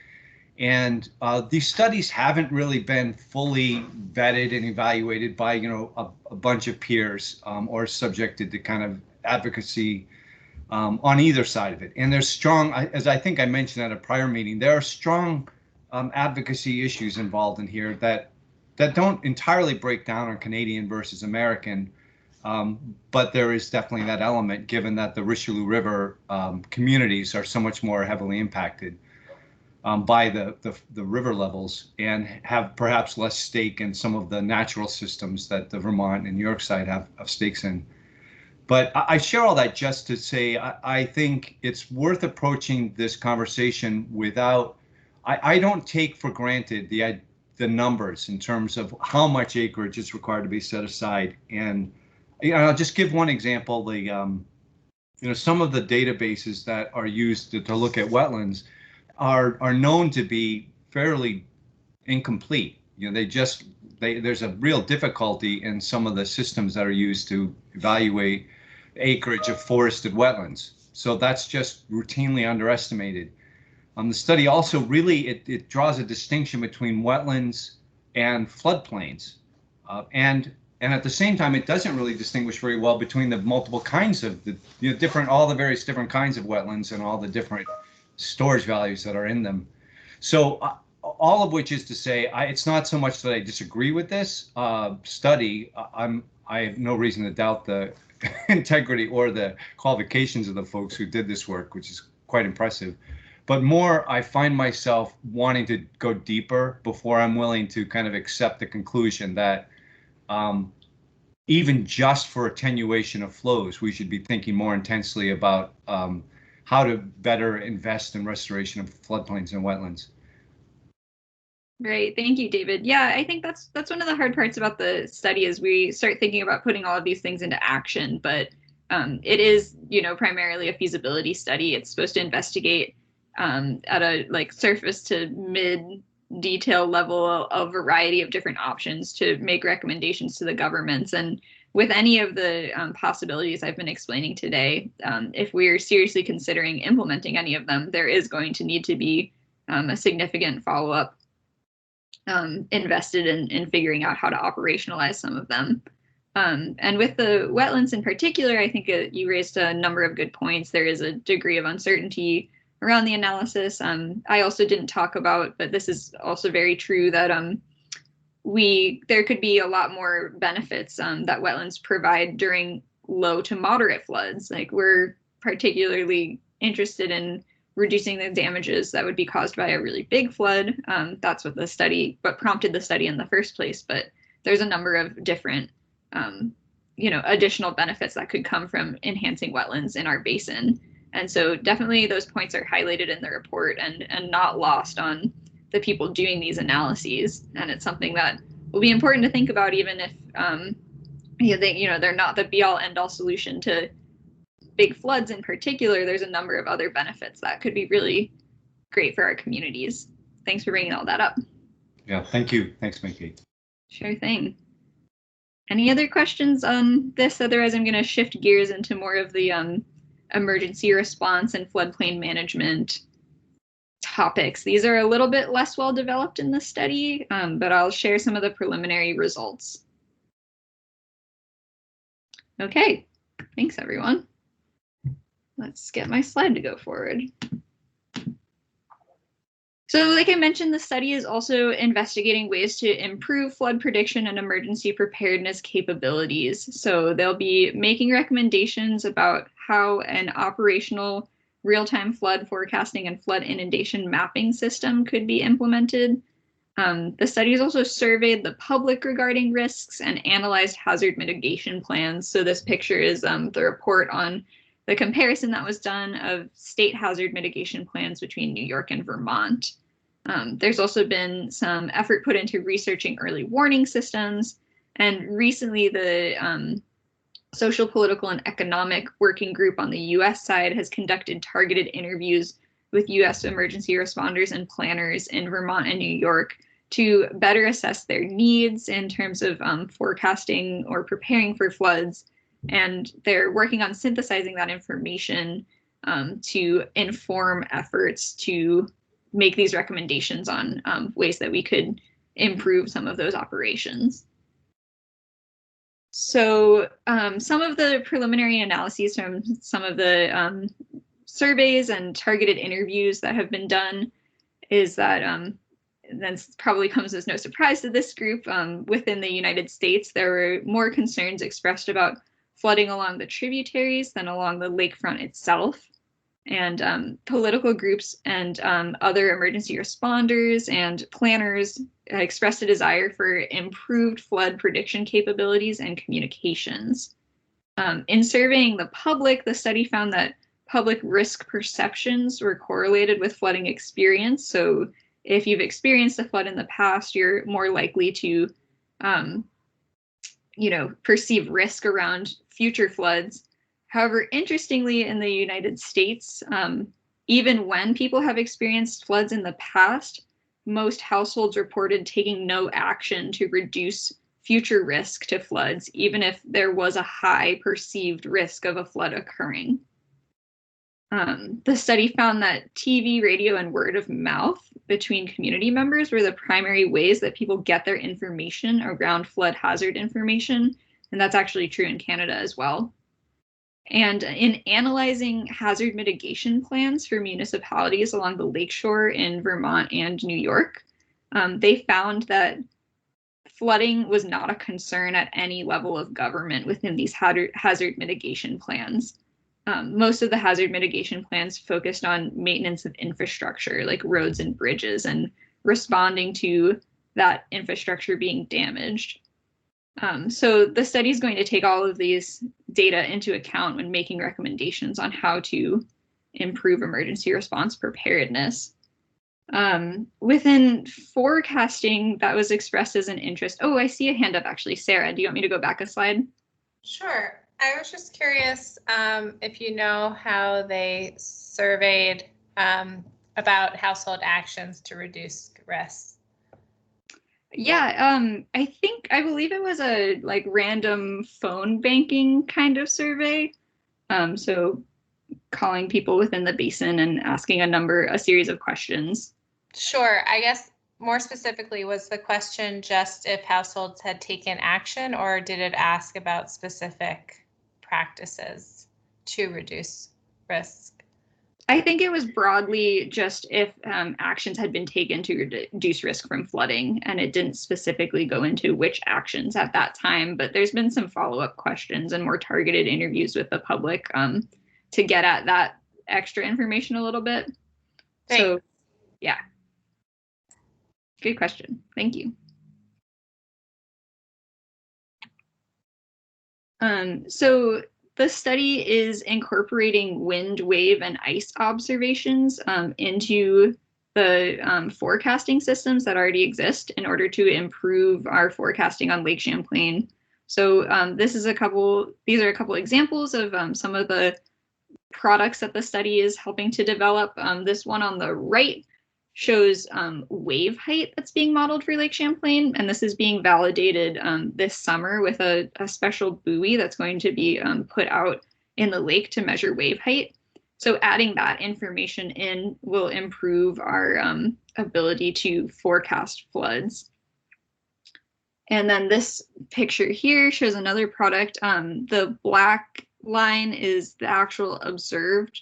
And these studies haven't really been fully vetted and evaluated by, a bunch of peers or subjected to kind of advocacy on either side of it. And there's strong, as I think I mentioned at a prior meeting, there are strong advocacy issues involved in here that don't entirely break down on Canadian versus American, but there is definitely that element, given that the Richelieu River communities are so much more heavily impacted by the river levels and have perhaps less stake in some of the natural systems that the Vermont and New York side have stakes in. But I share all that just to say I think it's worth approaching this conversation without. I don't take for granted the numbers in terms of how much acreage is required to be set aside. And I'll just give one example. Some of the databases that are used to look at wetlands are known to be fairly incomplete. There's a real difficulty in some of the systems that are used to evaluate acreage of forested wetlands. So that's just routinely underestimated. The study also really, it draws a distinction between wetlands and floodplains. And at the same time, it doesn't really distinguish very well between the multiple kinds of all the various different kinds of wetlands and all the different storage values that are in them. So all of which is to say, it's not so much that I disagree with this study. I have no reason to doubt the integrity or the qualifications of the folks who did this work, which is quite impressive. But more, I find myself wanting to go deeper before I'm willing to kind of accept the conclusion that even just for attenuation of flows, we should be thinking more intensely about how to better invest in restoration of floodplains and wetlands. Right. Thank you, David. Yeah, I think that's one of the hard parts about the study is we start thinking about putting all of these things into action, but it is, primarily a feasibility study. It's supposed to investigate at a surface to mid detail level a variety of different options to make recommendations to the governments. And with any of the possibilities I've been explaining today, if we're seriously considering implementing any of them, there is going to need to be a significant follow-up invested in figuring out how to operationalize some of them. And with the wetlands in particular, I think you raised a number of good points. There is a degree of uncertainty around the analysis. I also didn't talk about, but this is also very true, that there could be a lot more benefits that wetlands provide during low to moderate floods. Like, we're particularly interested in reducing the damages that would be caused by a really big flood. That's what prompted the study in the first place. But there's a number of different, additional benefits that could come from enhancing wetlands in our basin. And so definitely those points are highlighted in the report and not lost on the people doing these analyses. And it's something that will be important to think about, even if they're not the be-all end-all solution to big floods in particular. There's a number of other benefits that could be really great for our communities. Thanks for bringing all that up. Yeah, thank you. Thanks, Mickey. Sure thing. Any other questions on this? Otherwise, I'm going to shift gears into more of the emergency response and floodplain management topics. These are a little bit less well developed in the study, but I'll share some of the preliminary results. Okay, thanks everyone. Let's get my slide to go forward. So like I mentioned, the study is also investigating ways to improve flood prediction and emergency preparedness capabilities. So they'll be making recommendations about how an operational real-time flood forecasting and flood inundation mapping system could be implemented. The study has also surveyed the public regarding risks and analyzed hazard mitigation plans. So this picture is the report on the comparison that was done of state hazard mitigation plans between New York and Vermont. There's also been some effort put into researching early warning systems, and recently the Social, Political, and Economic Working Group on the US side has conducted targeted interviews with US emergency responders and planners in Vermont and New York to better assess their needs in terms of forecasting or preparing for floods. And they're working on synthesizing that information to inform efforts to make these recommendations on ways that we could improve some of those operations. So some of the preliminary analyses from some of the surveys and targeted interviews that have been done is that, then probably comes as no surprise to this group, within the United States, there were more concerns expressed about flooding along the tributaries than along the lakefront itself. And political groups and other emergency responders and planners expressed a desire for improved flood prediction capabilities and communications. In surveying the public, the study found that public risk perceptions were correlated with flooding experience. So if you've experienced a flood in the past, you're more likely to perceive risk around future floods. However, interestingly, in the United States, even when people have experienced floods in the past, most households reported taking no action to reduce future risk to floods, even if there was a high perceived risk of a flood occurring. The study found that TV, radio, and word of mouth between community members were the primary ways that people get their information around flood hazard information, and that's actually true in Canada as well. And in analyzing hazard mitigation plans for municipalities along the lakeshore in Vermont and New York, they found that flooding was not a concern at any level of government within these hazard mitigation plans. Most of the hazard mitigation plans focused on maintenance of infrastructure like roads and bridges and responding to that infrastructure being damaged. So the study is going to take all of these data into account when making recommendations on how to improve emergency response preparedness. Within forecasting, that was expressed as an interest. Oh, I see a hand up actually. Sarah, do you want me to go back a slide? Sure. I was just curious if you know how they surveyed about household actions to reduce risks. Yeah, I believe it was a like random phone banking kind of survey. So calling people within the basin and asking a series of questions. Sure. I guess more specifically, was the question just if households had taken action, or did it ask about specific practices to reduce risk? I think it was broadly just if actions had been taken to reduce risk from flooding, and it didn't specifically go into which actions at that time, but there's been some follow-up questions and more targeted interviews with the public to get at that extra information a little bit. Thanks. So, yeah. Good question. Thank you. So the study is incorporating wind, wave, and ice observations into the forecasting systems that already exist in order to improve our forecasting on Lake Champlain. So these are a couple examples of some of the products that the study is helping to develop. This one on the right shows wave height that's being modeled for Lake Champlain, and this is being validated this summer with a special buoy that's going to be put out in the lake to measure wave height. So adding that information in will improve our ability to forecast floods. And then this picture here shows another product. The black line is the actual observed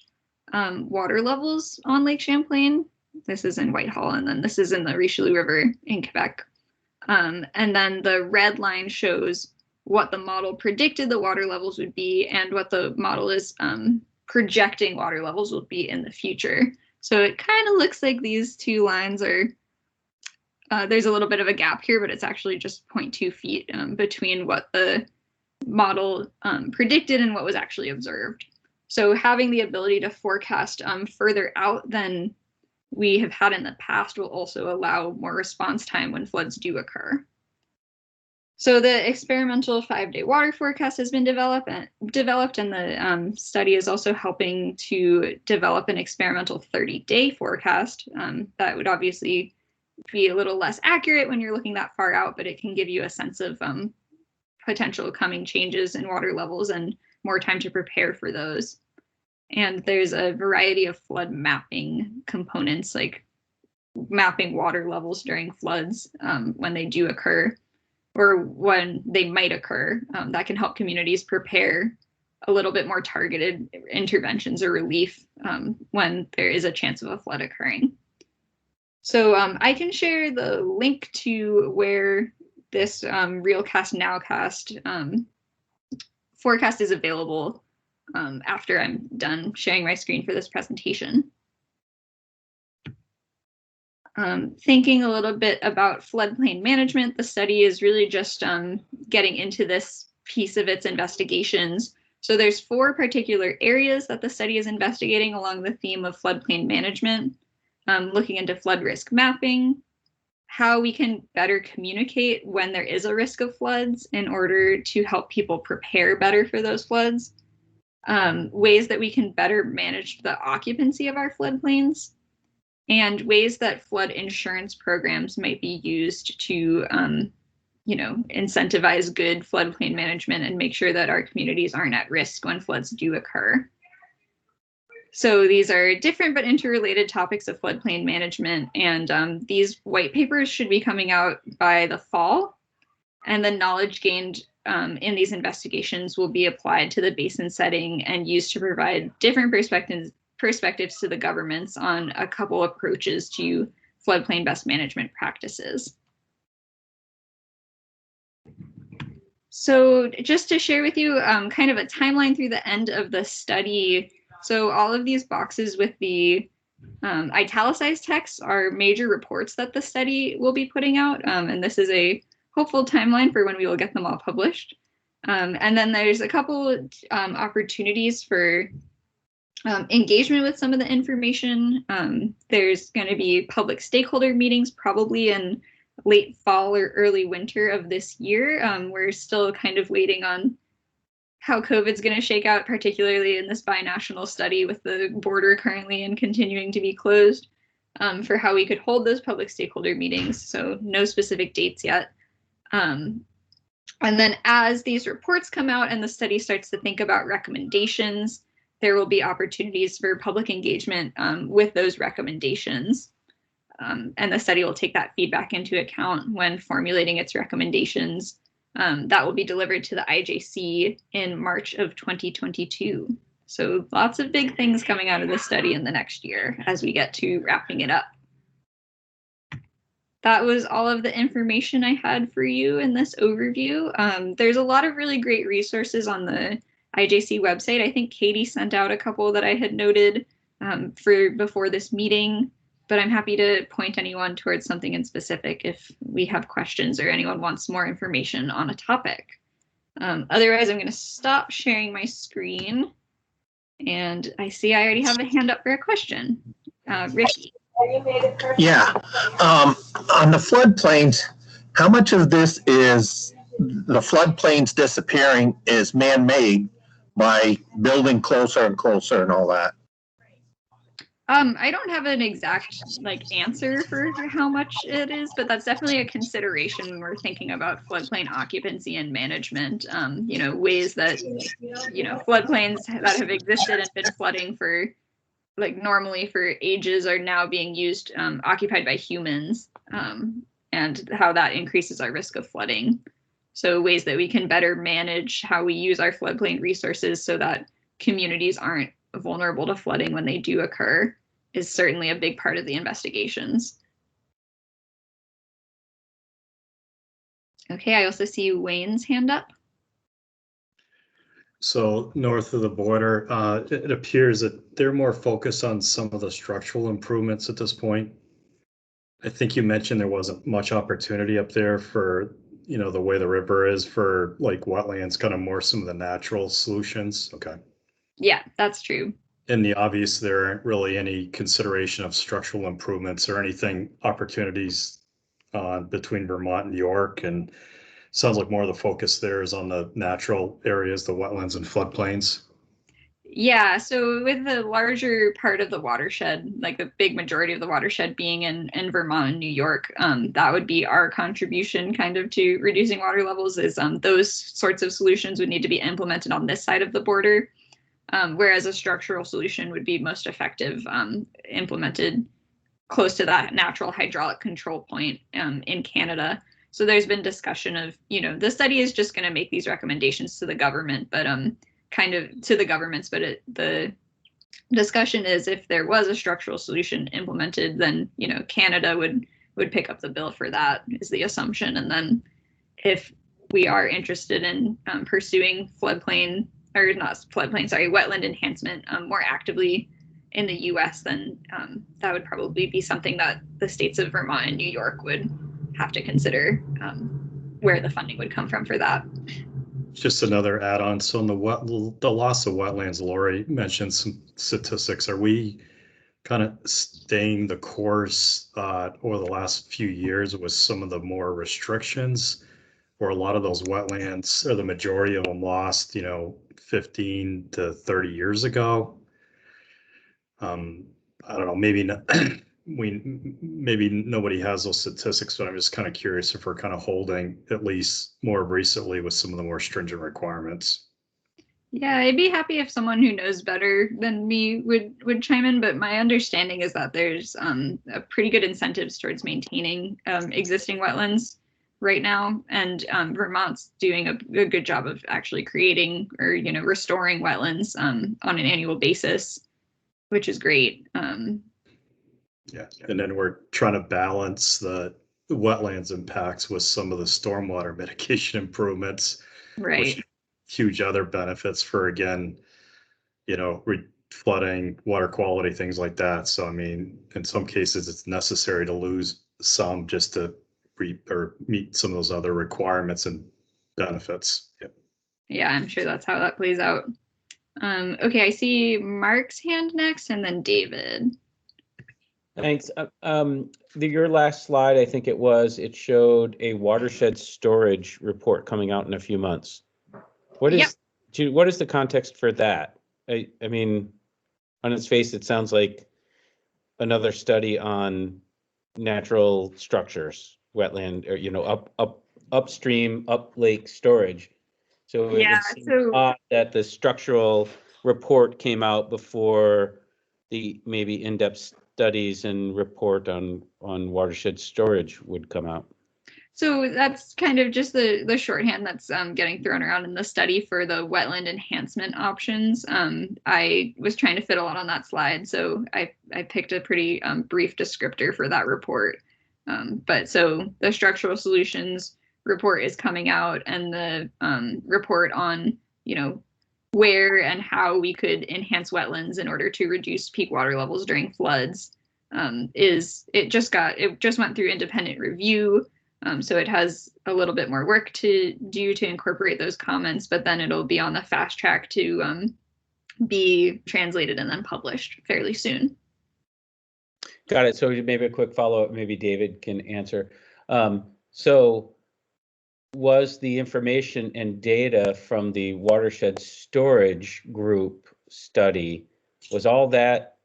water levels on Lake Champlain. This is in Whitehall, and then this is in the Richelieu River in Quebec. And then the red line shows what the model predicted the water levels would be and what the model is projecting water levels will be in the future. So it kind of looks like these two lines are, there's a little bit of a gap here, but it's actually just 0.2 feet between what the model predicted and what was actually observed. So having the ability to forecast further out than we have had in the past will also allow more response time when floods do occur. So the experimental 5-day water forecast has been developed, and the study is also helping to develop an experimental 30-day forecast. That would obviously be a little less accurate when you're looking that far out, but it can give you a sense of potential coming changes in water levels and more time to prepare for those. And there's a variety of flood mapping components, like mapping water levels during floods when they do occur or when they might occur, that can help communities prepare a little bit more targeted interventions or relief when there is a chance of a flood occurring. So I can share the link to where this Realcast Nowcast forecast is available after I'm done sharing my screen for this presentation. Thinking a little bit about floodplain management, the study is really just getting into this piece of its investigations. So there's 4 particular areas that the study is investigating along the theme of floodplain management, looking into flood risk mapping, how we can better communicate when there is a risk of floods in order to help people prepare better for those floods, ways that we can better manage the occupancy of our floodplains, and ways that flood insurance programs might be used to, incentivize good floodplain management and make sure that our communities aren't at risk when floods do occur. So these are different but interrelated topics of floodplain management, and these white papers should be coming out by the fall, and the knowledge gained in these investigations will be applied to the basin setting and used to provide different perspectives to the governments on a couple approaches to floodplain best management practices. So just to share with you kind of a timeline through the end of the study. So all of these boxes with the italicized text are major reports that the study will be putting out. And this is a hopeful timeline for when we will get them all published. And then there's a couple opportunities for engagement with some of the information. There's going to be public stakeholder meetings probably in late fall or early winter of this year. We're still kind of waiting on how COVID's going to shake out, particularly in this binational study with the border currently and continuing to be closed. for how we could hold those public stakeholder meetings. So no specific dates yet. And then as these reports come out and the study starts to think about recommendations, there will be opportunities for public engagement with those recommendations. And the study will take that feedback into account when formulating its recommendations. That will be delivered to the IJC in March of 2022. So lots of big things coming out of this study in the next year as we get to wrapping it up. That was all of the information I had for you in this overview. There's a lot of really great resources on the IJC website. I think Katie sent out a couple that I had noted for before this meeting, but I'm happy to point anyone towards something in specific if we have questions or anyone wants more information on a topic. Otherwise, I'm going to stop sharing my screen. And I see I already have a hand up for a question. Ricky. Yeah. On the floodplains, how much of this is the floodplains disappearing is man-made by building closer and closer and all that? I don't have an exact answer for how much it is, but that's definitely a consideration when we're thinking about floodplain occupancy and management. Ways that floodplains that have existed and been flooding for normally for ages are now being used occupied by humans, and how that increases our risk of flooding. So ways that we can better manage how we use our floodplain resources so that communities aren't vulnerable to flooding when they do occur is certainly a big part of the investigations. Okay, I also see Wayne's hand up. So north of the border, it appears that they're more focused on some of the structural improvements at this point. I think you mentioned there wasn't much opportunity up there for, the way the river is for wetlands, kind of more some of the natural solutions. Okay. Yeah, that's true. In the obvious, there aren't really any consideration of structural improvements or anything, opportunities between Vermont and New York, and sounds like more of the focus there is on the natural areas, the wetlands and floodplains. Yeah, so with the larger part of the watershed, the big majority of the watershed being in Vermont and New York, that would be our contribution kind of to reducing water levels is those sorts of solutions would need to be implemented on this side of the border. Whereas a structural solution would be most effective implemented close to that natural hydraulic control point in Canada. So there's been discussion of, the study is just going to make these recommendations to the government, but the discussion is if there was a structural solution implemented, then, Canada would pick up the bill for that is the assumption. And then if we are interested in pursuing wetland enhancement more actively in the US, then that would probably be something that the states of Vermont and New York would have to consider where the funding would come from for that. Just another add-on. So on the loss of wetlands, Lori mentioned some statistics. Are we kind of staying the course over the last few years with some of the more restrictions, or a lot of those wetlands, or the majority of them lost, 15 to 30 years ago? I don't know, maybe not, maybe nobody has those statistics, but I'm just kind of curious if we're kind of holding at least more recently with some of the more stringent requirements. Yeah, I'd be happy if someone who knows better than me would chime in, but my understanding is that there's a pretty good incentives towards maintaining existing wetlands right now, and Vermont's doing a good job of actually creating or restoring wetlands on an annual basis, which is great. Yeah, and then we're trying to balance the wetlands impacts with some of the stormwater mitigation improvements, right? Which huge other benefits for, again, flooding, water quality, things like that. So I mean, in some cases, it's necessary to lose some just to meet some of those other requirements and benefits. Yep. Yeah, I'm sure that's how that plays out. Okay, I see Mark's hand next, and then David. Thanks. Your last slide, I think it showed a watershed storage report coming out in a few months. What is the context for that? I mean, on its face, it sounds like another study on natural structures, wetland, or, you know, upstream, up lake storage. So it Yeah, would seem odd that the structural report came out before the maybe in-depth studies and report on watershed storage would come out. So that's kind of just the shorthand that's getting thrown around in the study for the wetland enhancement options. I was trying to fit a lot on that slide, so I picked a pretty brief descriptor for that report. But so the structural solutions report is coming out, and the report on, you know, where and how we could enhance wetlands in order to reduce peak water levels during floods it just went through independent review. So it has a little bit more work to do to incorporate those comments, but then it'll be on the fast track to be translated and then published fairly soon. Got it. So maybe a quick follow-up, maybe David can answer. So was the information and data from the watershed storage group study, was all that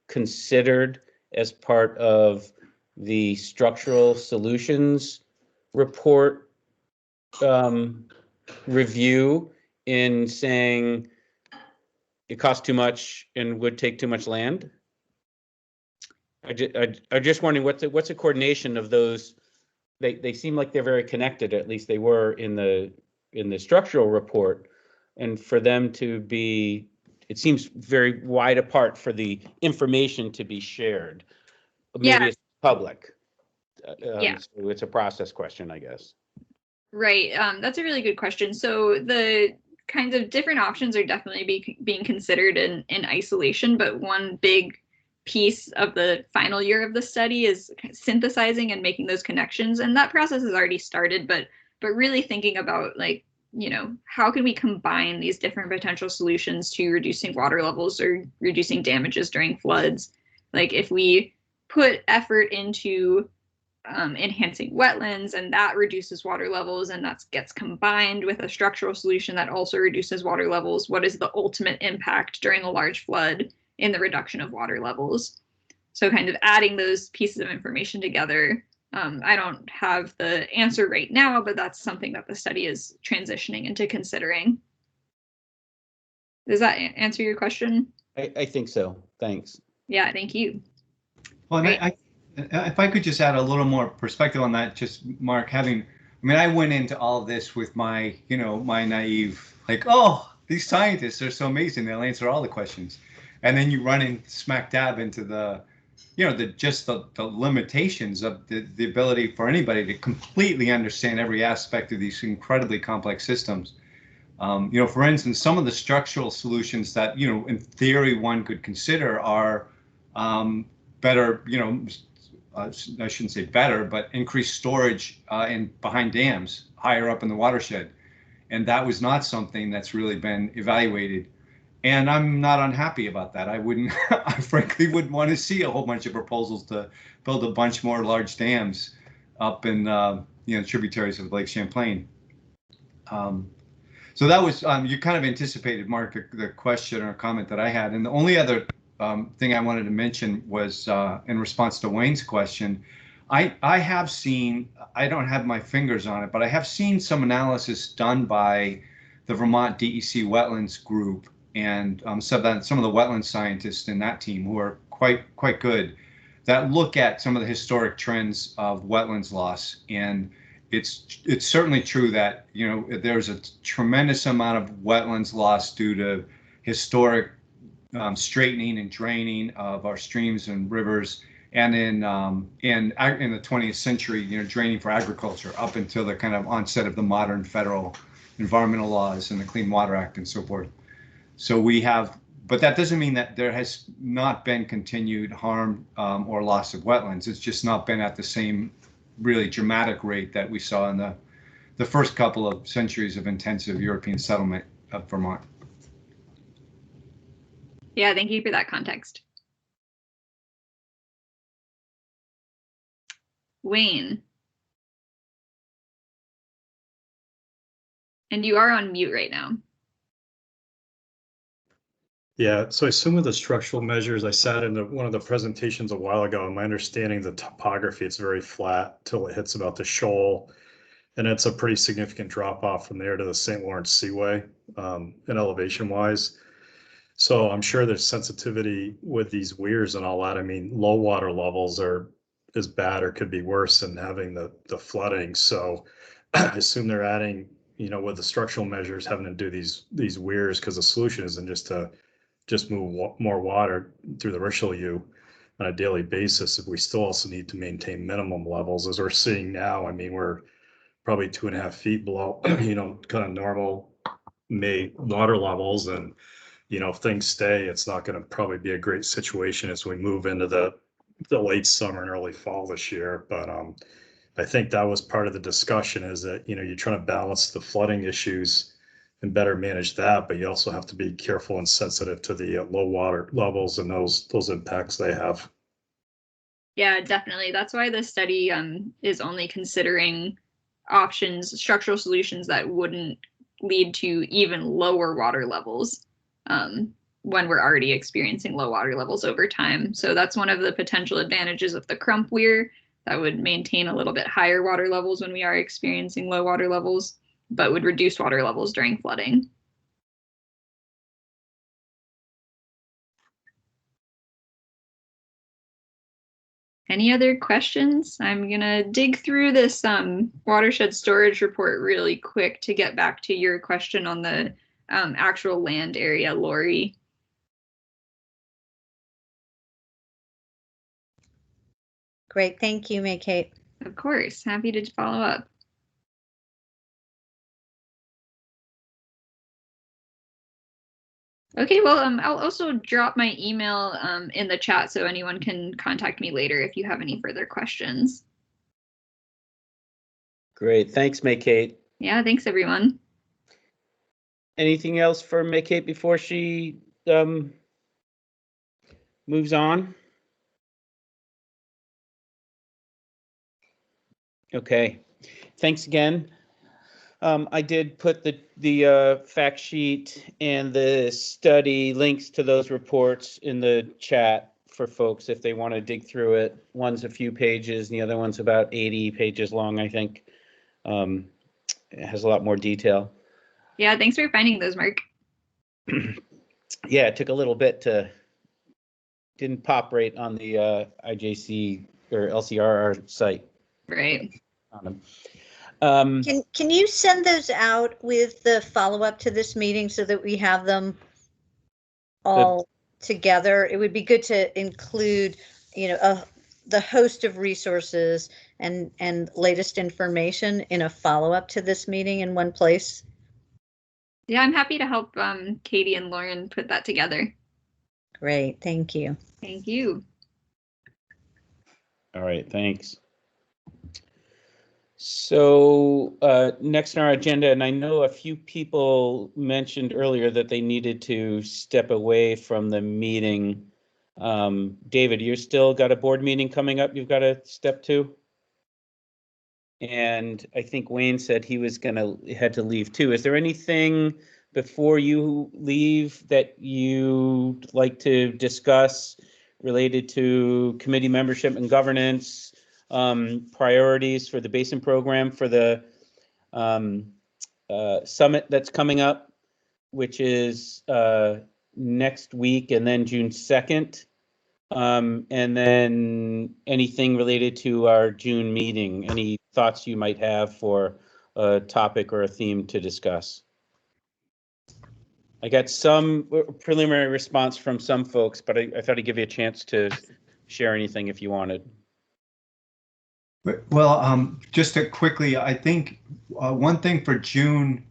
considered as part of the structural solutions report review in saying it costs too much and would take too much land? I'm just wondering what's the coordination of those? They seem like they're very connected, at least they were in the structural report, and for them to be, it seems very wide apart for the information to be shared. Maybe Yeah. it's public. Yeah. So it's a process question, I guess. Right. That's a really good question. So the kinds of different options are definitely being considered in isolation, but one big piece of the final year of the study is synthesizing and making those connections, and that process has already started, but really thinking about, like, you know, how can we combine these different potential solutions to reducing water levels or reducing damages during floods. Like, if we put effort into enhancing wetlands and that reduces water levels, and that gets combined with a structural solution that also reduces water levels, what is the ultimate impact during a large flood in the reduction of water levels? So kind of adding those pieces of information together. I don't have the answer right now, but that's something that the study is transitioning into considering. Does that answer your question? I think so. Thanks. Yeah, thank you. Well, and if I could just add a little more perspective on that, just Mark, I went into all of this with my, you know, my naive, like, oh, these scientists are so amazing, they'll answer all the questions. And then you run in smack dab into the, you know, the limitations of the ability for anybody to completely understand every aspect of these incredibly complex systems. You know, for instance, some of the structural solutions that, you know, in theory one could consider are better, you know, I shouldn't say better, but increased storage behind dams higher up in the watershed. And that was not something that's really been evaluated. And I'm not unhappy about that. I frankly wouldn't want to see a whole bunch of proposals to build a bunch more large dams up in, you know, tributaries of Lake Champlain. So that was, you kind of anticipated, Mark, the question or comment that I had. And the only other thing I wanted to mention was in response to Wayne's question. I have seen, I don't have my fingers on it, but I have seen some analysis done by the Vermont DEC Wetlands Group and some of the wetland scientists in that team who are quite good, that look at some of the historic trends of wetlands loss. And it's certainly true that, you know, there's a tremendous amount of wetlands loss due to historic straightening and draining of our streams and rivers, and in the 20th century, you know, draining for agriculture up until the kind of onset of the modern federal environmental laws and the Clean Water Act and so forth. So we have, but that doesn't mean that there has not been continued harm or loss of wetlands. It's just not been at the same really dramatic rate that we saw in the first couple of centuries of intensive European settlement of Vermont. Yeah, thank you for that context. Wayne. And you are on mute right now. Yeah, so I assume with the structural measures, I sat in one of the presentations a while ago, and my understanding the topography, it's very flat till it hits about the shoal. And it's a pretty significant drop off from there to the St. Lawrence Seaway, in elevation wise. So I'm sure there's sensitivity with these weirs and all that. I mean, low water levels are as bad or could be worse than having the flooding. So I assume they're adding, with the structural measures, having to do these weirs, because the solution isn't just to move more water through the Richelieu on a daily basis. If we still also need to maintain minimum levels, as we're seeing now. I mean, we're probably 2.5 feet below, kind of normal May water levels. And, if things stay, it's not going to probably be a great situation as we move into the late summer and early fall this year. But I think that was part of the discussion, is that, you're trying to balance the flooding issues and better manage that, but you also have to be careful and sensitive to the low water levels and those impacts they have. Yeah, definitely. That's why this study is only considering options, structural solutions that wouldn't lead to even lower water levels when we're already experiencing low water levels over time. So that's one of the potential advantages of the Crump Weir, that would maintain a little bit higher water levels when we are experiencing low water levels, but would reduce water levels during flooding. Any other questions? I'm gonna dig through this watershed storage report really quick to get back to your question on the actual land area, Lori. Great, thank you, May Kate. Of course, happy to follow up. Okay, well, I'll also drop my email in the chat so anyone can contact me later if you have any further questions. Great, thanks, May Kate. Yeah, thanks everyone. Anything else for May Kate before she moves on? Okay, thanks again. I did put the fact sheet and the study links to those reports in the chat for folks if they want to dig through it. One's a few pages, and the other one's about 80 pages long, I think. It has a lot more detail. Yeah, thanks for finding those, Mark. Yeah, it took a little bit didn't pop right on the IJC or LCRR site. Right. Can you send those out with the follow-up to this meeting so that we have them all together? It would be good to include, the host of resources and latest information in a follow-up to this meeting in one place. Yeah, I'm happy to help Katie and Lauren put that together. Great, thank you. Thank you. All right, thanks. So next on our agenda, and I know a few people mentioned earlier that they needed to step away from the meeting. David, you still got a board meeting coming up you've got to step to? And I think Wayne said he was had to leave too. Is there anything before you leave that you'd like to discuss related to committee membership and governance? Priorities for the Basin program for the summit that's coming up, which is next week, and then June 2nd. And then anything related to our June meeting, any thoughts you might have for a topic or a theme to discuss? I got some preliminary response from some folks, but I thought I'd give you a chance to share anything if you wanted. Well, just to quickly, I think one thing for June,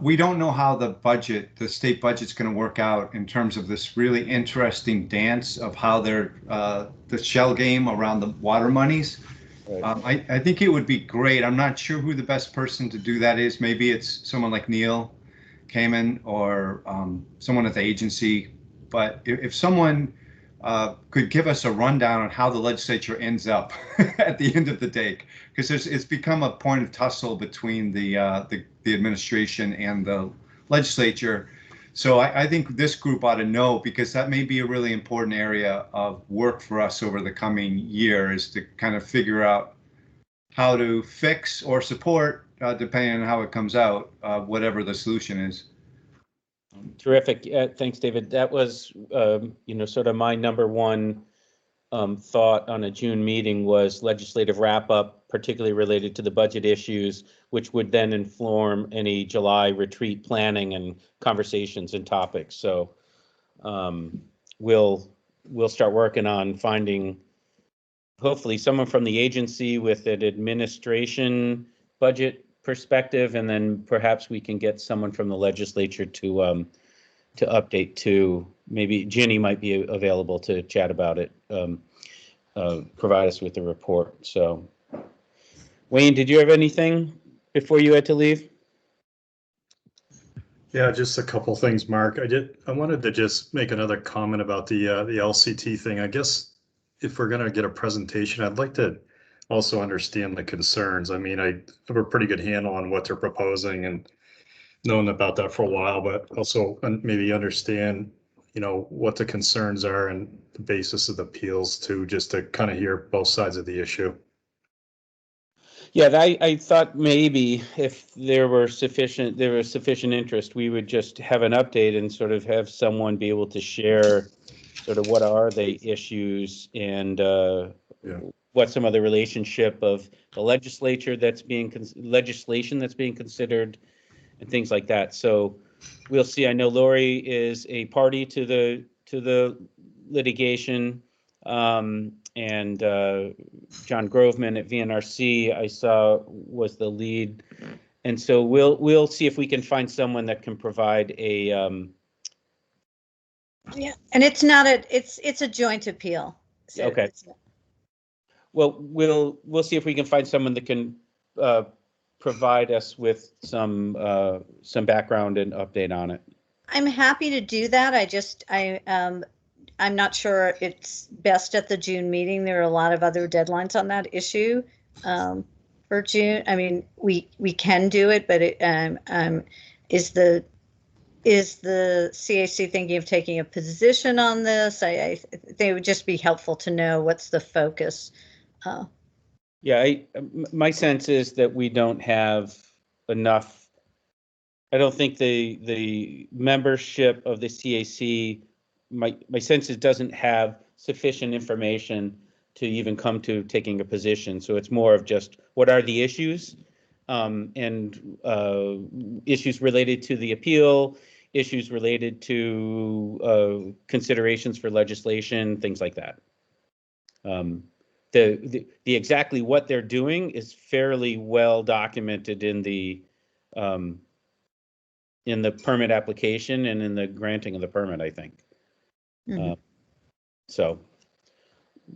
we don't know how the state budget's going to work out in terms of this really interesting dance of how they're the shell game around the water monies. Right. I think it would be great. I'm not sure who the best person to do that is. Maybe it's someone like Neil Kamen or someone at the agency. But if someone could give us a rundown on how the legislature ends up at the end of the day, because it's become a point of tussle between the administration and the legislature. So I think this group ought to know, because that may be a really important area of work for us over the coming year, is to kind of figure out how to fix or support, depending on how it comes out, whatever the solution is. Terrific. Thanks, David. That was, sort of my number one thought on a June meeting was legislative wrap-up, particularly related to the budget issues, which would then inform any July retreat planning and conversations and topics. So we'll start working on finding hopefully someone from the agency with an administration budget perspective, and then perhaps we can get someone from the legislature to update too. Maybe Ginny might be available to chat about it, provide us with a report. So, Wayne, did you have anything before you had to leave? Yeah, just a couple things, Mark. I wanted to just make another comment about the LCT thing. I guess if we're going to get a presentation, I'd like to also understand the concerns. I mean, I have a pretty good handle on what they're proposing and known about that for a while, but also maybe understand, what the concerns are and the basis of the appeals too, just to kind of hear both sides of the issue. Yeah, I thought maybe if there was sufficient interest, we would just have an update and sort of have someone be able to share sort of what are the issues and what some of the relationship of the legislation that's being considered and things like that. So we'll see. I know Lori is a party to the litigation, and John Groveman at VNRC I saw was the lead, and so we'll see if we can find someone that can provide a yeah, and it's a joint appeal. So okay. Well, we'll see if we can find someone that can provide us with some background and update on it. I'm happy to do that. I'm not sure it's best at the June meeting. There are a lot of other deadlines on that issue for June. I mean, we can do it, but is the CAC thinking of taking a position on this? I think it would just be helpful to know what's the focus. Yeah, my sense is that we don't have enough. I don't think the membership of the CAC, my sense is doesn't have sufficient information to even come to taking a position. So it's more of just what are the issues, and issues related to the appeal, issues related to considerations for legislation, things like that. The exactly what they're doing is fairly well documented in the permit application and in the granting of the permit, I think. Mm-hmm. So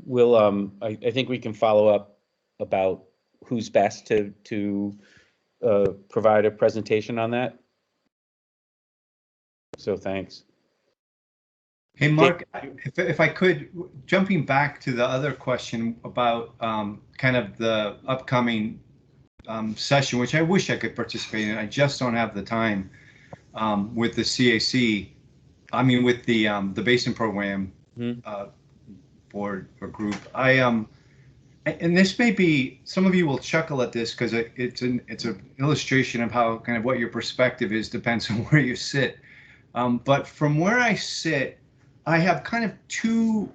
we'll I think we can follow up about who's best to provide a presentation on that. So thanks. Hey, Mark, if I could, jumping back to the other question about kind of the upcoming session, which I wish I could participate in. I just don't have the time with the CAC. I mean, with the Basin program board or group. And this may be, some of you will chuckle at this because it's an illustration of how kind of what your perspective is depends on where you sit. But from where I sit, I have kind of two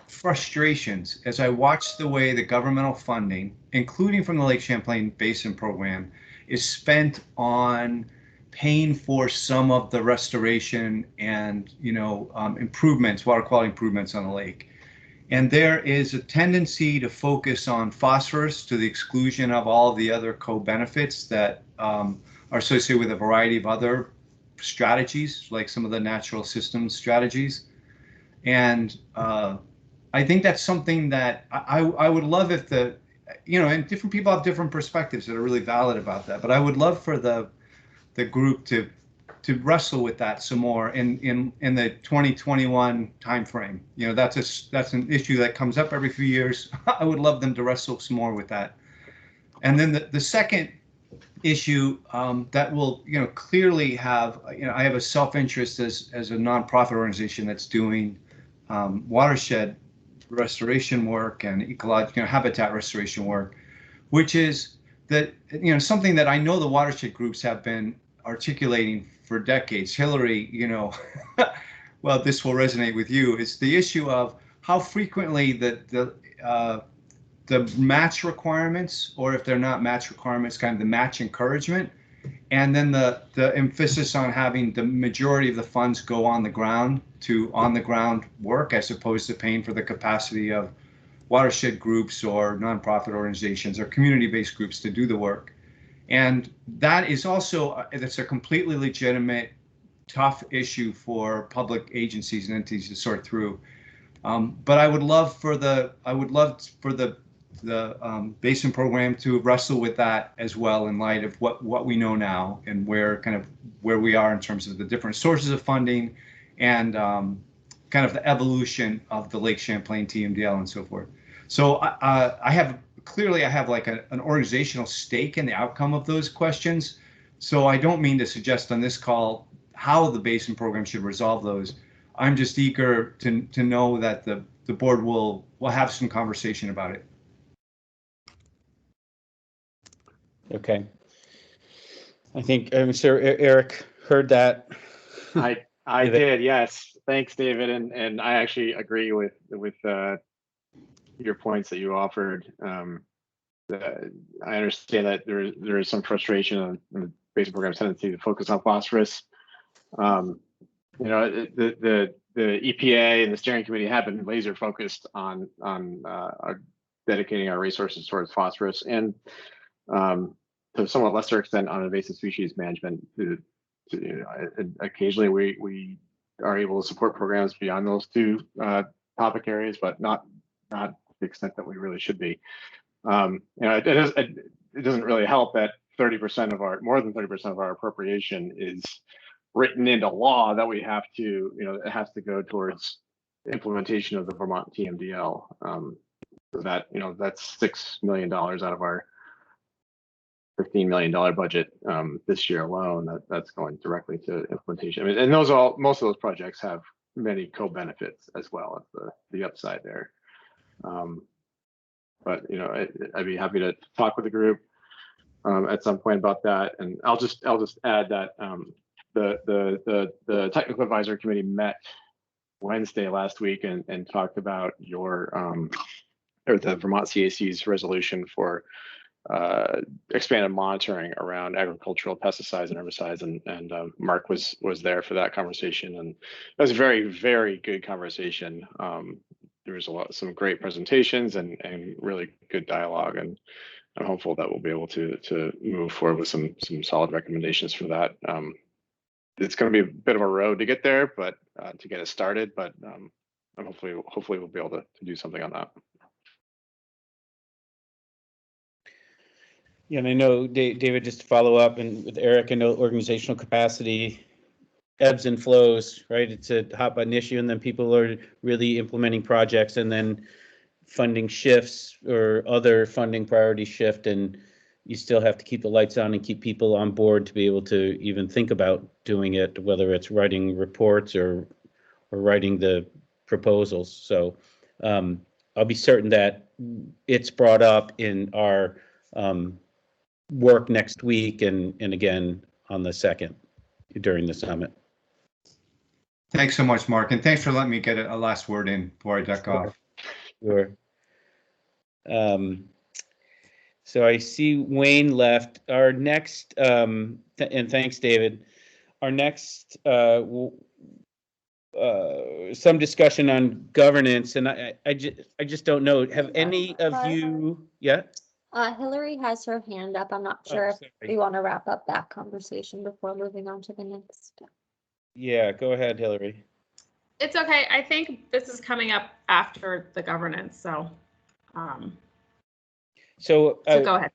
frustrations as I watch the way the governmental funding, including from the Lake Champlain Basin program, is spent on paying for some of the restoration and improvements, water quality improvements on the lake. And there is a tendency to focus on phosphorus to the exclusion of all the other co-benefits that are associated with a variety of other strategies, like some of the natural systems strategies. And I think that's something that I would love if and different people have different perspectives that are really valid about that. But I would love for the group to wrestle with that some more in the 2021 timeframe. That's an issue that comes up every few years. I would love them to wrestle some more with that. And then the second issue that will, clearly have, I have a self-interest as a nonprofit organization that's doing watershed restoration work and ecological, habitat restoration work, which is that, something that I know the watershed groups have been articulating for decades. Hillary, well, this will resonate with you. It's the issue of how frequently the match requirements, or if they're not match requirements, kind of the match encouragement, and then the emphasis on having the majority of the funds go on the ground to on-the-ground work, as opposed to paying for the capacity of watershed groups or nonprofit organizations or community-based groups to do the work. And that is also, that's a completely legitimate, tough issue for public agencies and entities to sort through. But I would love for the Basin program to wrestle with that as well, in light of what we know now and where we are in terms of the different sources of funding and kind of the evolution of the Lake Champlain TMDL and so forth. So I have like an organizational stake in the outcome of those questions. So I don't mean to suggest on this call how the Basin program should resolve those. I'm just eager to know that the board will have some conversation about it. Okay. I think Sir Eric heard that. I did, yes. Thanks, David, and I actually agree with your points that you offered. I understand that there is some frustration on the Basin program's tendency to focus on phosphorus. The EPA and the steering committee have been laser focused on dedicating our resources towards phosphorus, and to a somewhat lesser extent on invasive species management. Occasionally we are able to support programs beyond those two topic areas, but not to the extent that we really should be. It doesn't really help that more than 30% of our appropriation is written into law that we have to, it has to go towards implementation of the Vermont TMDL. So that, that's $6 million out of our $15 million budget this year alone. That's going directly to implementation. I mean, and most of those projects have many co-benefits as well as the upside there. But I'd be happy to talk with the group at some point about that. And I'll just add that the technical advisory committee met Wednesday last week and talked about or the Vermont CAC's resolution for expanded monitoring around agricultural pesticides and herbicides, and Mark was there for that conversation, and it was a very, very good conversation. There was some great presentations and really good dialogue, and I'm hopeful that we'll be able to move forward with some solid recommendations for that. It's going to be a bit of a road to get there, but to get it started, but hopefully we'll be able to do something on that. Yeah, and I know, David, just to follow up, and with Eric, I know organizational capacity ebbs and flows, right? It's a hot button issue, and then people are really implementing projects, and then funding shifts or other funding priorities shift, and you still have to keep the lights on and keep people on board to be able to even think about doing it, whether it's writing reports or writing the proposals. So I'll be certain that it's brought up in our work next week and again on the 2nd during the summit. Thanks so much, Mark, and thanks for letting me get a last word in before I duck off. Sure. So I see Wayne left. Our next, and thanks, David. Our next, some discussion on governance, and I just don't know. Have any of you? Yeah. Hillary has her hand up. I'm not sure if we want to wrap up that conversation before moving on to the next. Yeah, go ahead, Hillary. It's okay. I think this is coming up after the governance, so. So go ahead.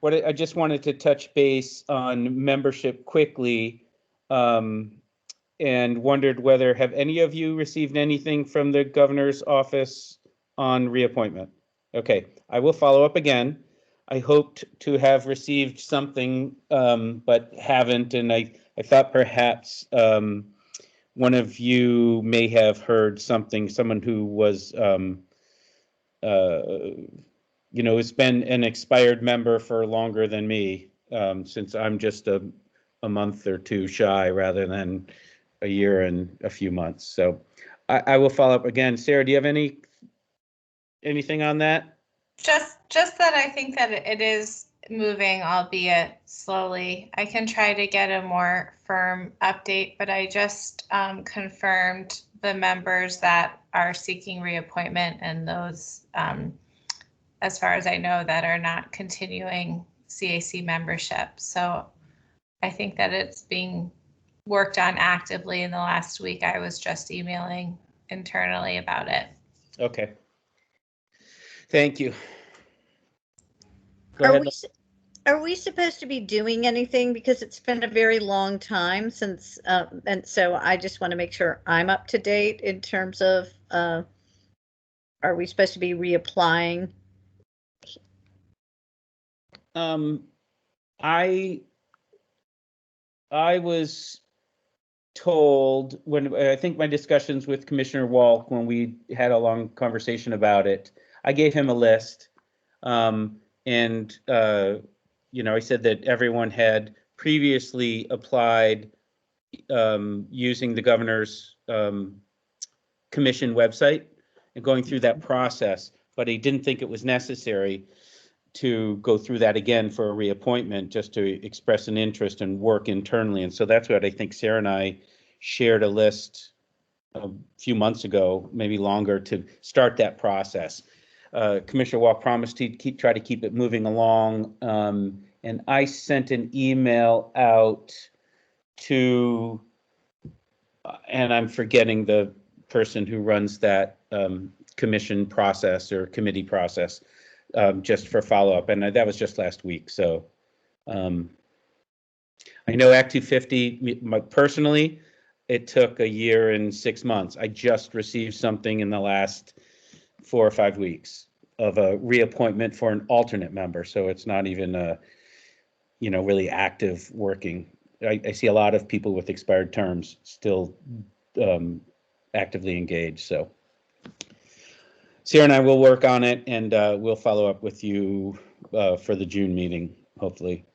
What I just wanted to touch base on membership quickly, and wondered whether have any of you received anything from the governor's office on reappointment? Okay, I will follow up again. I hoped to have received something, but haven't, and I thought perhaps one of you may have heard something, someone who was, has been an expired member for longer than me, since I'm just a month or two shy rather than a year and a few months. So I will follow up again. Sarah, do you have anything on that? Just that I think that it is moving, albeit slowly. I can try to get a more firm update, but I just confirmed the members that are seeking reappointment and those, as far as I know, that are not continuing CAC membership. So I think that it's being worked on actively. In the last week, I was just emailing internally about it. Okay. Thank you. Go Are ahead. we, are we supposed to be doing anything? Because it's been a very long time since, and so I just want to make sure I'm up to date in terms of, are we supposed to be reapplying? I was told when I think my discussions with Commissioner Walk, when we had a long conversation about it, I gave him a list, and I said that everyone had previously applied using the governor's commission website and going through that process, but he didn't think it was necessary to go through that again for a reappointment, just to express an interest and work internally. And so that's what I think Sarah and I shared a list a few months ago, maybe longer, to start that process. Commissioner Walk promised to try to keep it moving along. And I sent an email out to, and I'm forgetting the person who runs that commission process or committee process, just for follow-up, and that was just last week. So I know Act 250, personally, it took a year and 6 months. I just received something in the last 4 or 5 weeks of a reappointment for an alternate member, so it's not even a, really active working. I see a lot of people with expired terms still actively engaged. So Sarah and I will work on it, and we'll follow up with you for the June meeting, hopefully.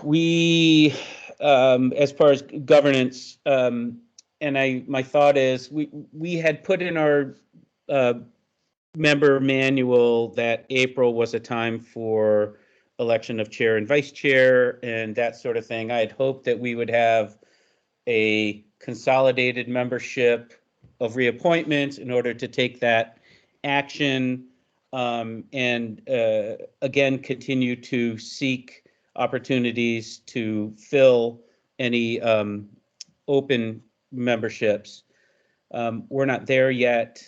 We, as far as governance, and my thought is we had put in our member manual that April was a time for election of chair and vice chair and that sort of thing. I had hoped that we would have a consolidated membership of reappointments in order to take that action, and again, continue to seek opportunities to fill any open memberships. We're not there yet.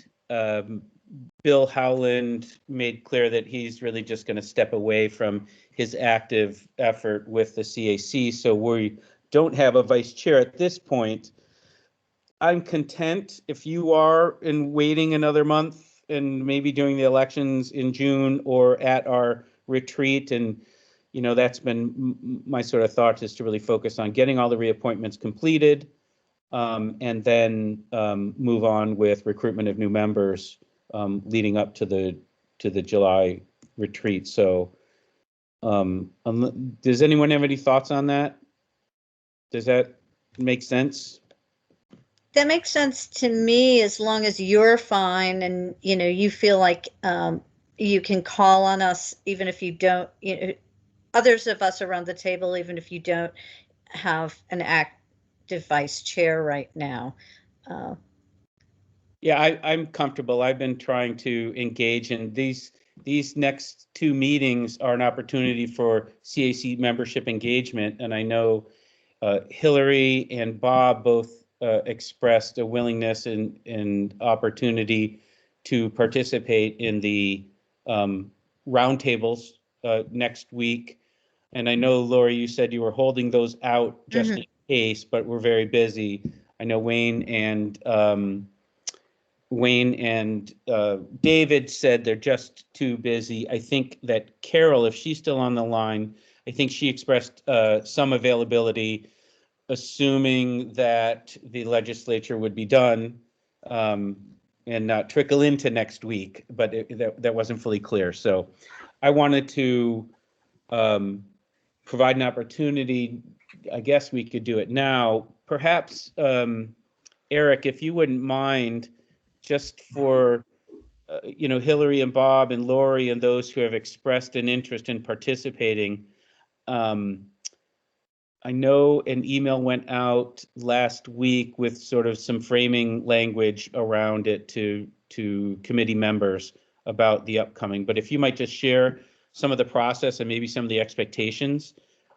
Bill Howland made clear that he's really just going to step away from his active effort with the CAC, so we don't have a vice chair at this point. I'm content if you are in waiting another month and maybe doing the elections in June or at our retreat. And, that's been my sort of thought, is to really focus on getting all the reappointments completed, and then move on with recruitment of new members leading up to the July retreat. So does anyone have any thoughts on that? Does that make sense? That makes sense to me, as long as you're fine and, you feel like you can call on us, even if you don't, others of us around the table, even if you don't have an active vice chair right now. Yeah, I'm comfortable. I've been trying to engage in these next 2 meetings are an opportunity for CAC membership engagement. And I know Hillary and Bob both expressed a willingness and opportunity to participate in the roundtables next week. And I know, Lori, you said you were holding those out just in case, but we're very busy. I know Wayne and Wayne and David said they're just too busy. I think that Carol, if she's still on the line, I think she expressed some availability, assuming that the legislature would be done and not trickle into next week, but that wasn't fully clear. So I wanted to provide an opportunity. I guess we could do it now. Perhaps, Eric, if you wouldn't mind, just for Hillary and Bob and Lori and those who have expressed an interest in participating. I know an email went out last week with sort of some framing language around it to committee members about the upcoming, but if you might just share some of the process and maybe some of the expectations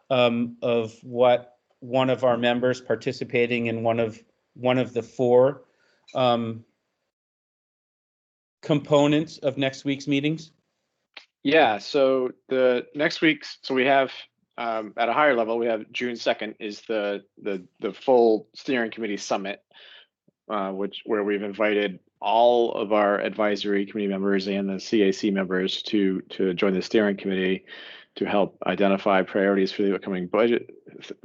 of what one of our members participating in one of the four components of next week's meetings. Yeah, so the next week's, so we have at a higher level, we have June 2nd is the full steering committee summit, where we've invited all of our advisory committee members and the CAC members to join the steering committee to help identify priorities for the upcoming budget,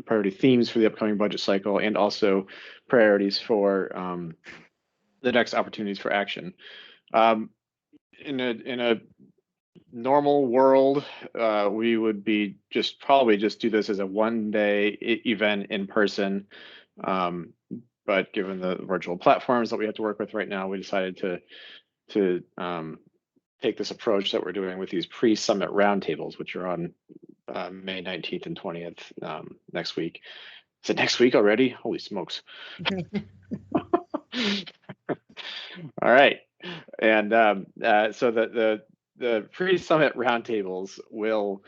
priority themes for the upcoming budget cycle, and also priorities for the next opportunities for action. In a normal world, we would be probably just do this as a one-day event in person. But given the virtual platforms that we have to work with right now, we decided to take this approach that we're doing with these pre-summit roundtables, which are on May 19th and 20th next week. Is it next week already? Holy smokes. All right. And so the pre-summit roundtables will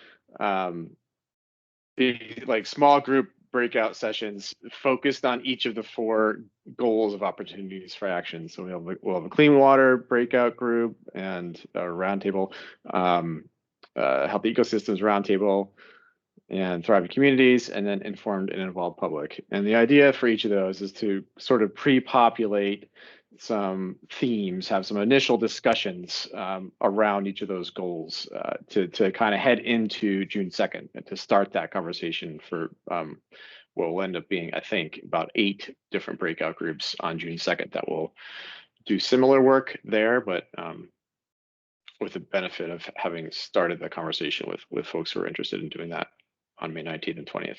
be like small group breakout sessions focused on each of the four goals of opportunities for action. So we'll have a clean water breakout group and a roundtable, healthy ecosystems roundtable, and thriving communities, and then informed and involved public. And the idea for each of those is to sort of pre-populate some themes, have some initial discussions around each of those goals to kind of head into June 2nd and to start that conversation for what will end up being, I think, about 8 different breakout groups on June 2nd that will do similar work there, but with the benefit of having started the conversation with folks who are interested in doing that on May 19th and 20th.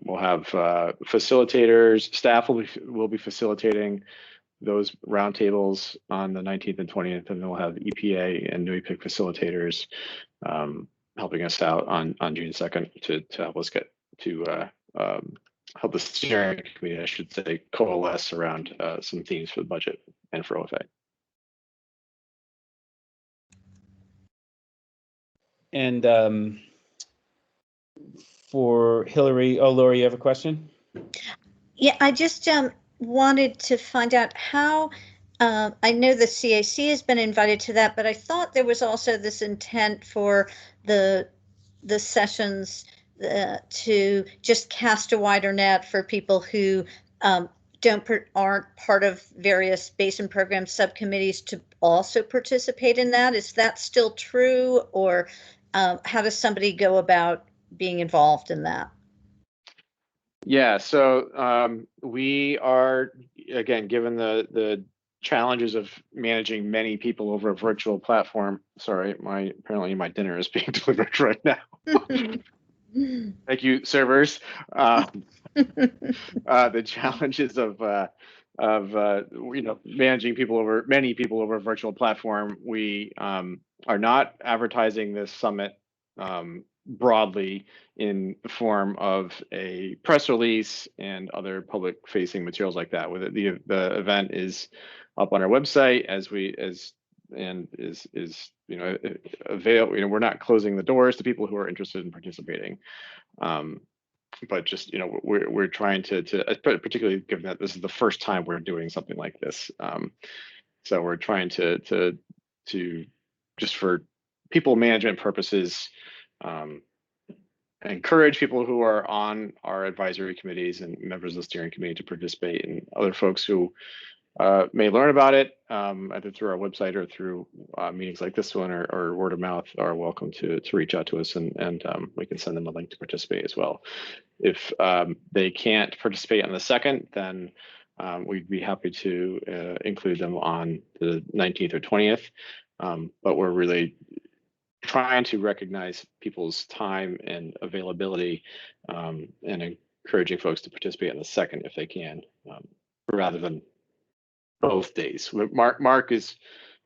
We'll have facilitators, staff will be facilitating those roundtables on the 19th and 20th, and then we'll have EPA and NUIPIC facilitators helping us out on June 2nd to help us get to help the steering committee, I should say, coalesce around some themes for the budget and for OFA. And for Hillary, Lori, you have a question? Yeah, I just wanted to find out how, I know the CAC has been invited to that, but I thought there was also this intent for the sessions to just cast a wider net for people who aren't part of various basin program subcommittees to also participate in that. Is that still true, or how does somebody go about being involved in that? Yeah, so we are, again, given the challenges of managing many people over a virtual platform. Sorry, apparently my dinner is being delivered right now. Thank you, servers. The challenges of managing many people over a virtual platform. We are not advertising this summit broadly in the form of a press release and other public facing materials like that. With it, the event is up on our website available. We're not closing the doors to people who are interested in participating. But just, we're trying to particularly given that this is the first time we're doing something like this. So we're trying to just for people management purposes, encourage people who are on our advisory committees and members of the steering committee to participate, and other folks who may learn about it, either through our website or through meetings like this one, or word of mouth, are welcome to reach out to us, and we can send them a link to participate as well. If they can't participate on the 2nd, then we'd be happy to include them on the 19th or 20th. But we're really trying to recognize people's time and availability, and encouraging folks to participate on the 2nd if they can, rather than both days. Mark is,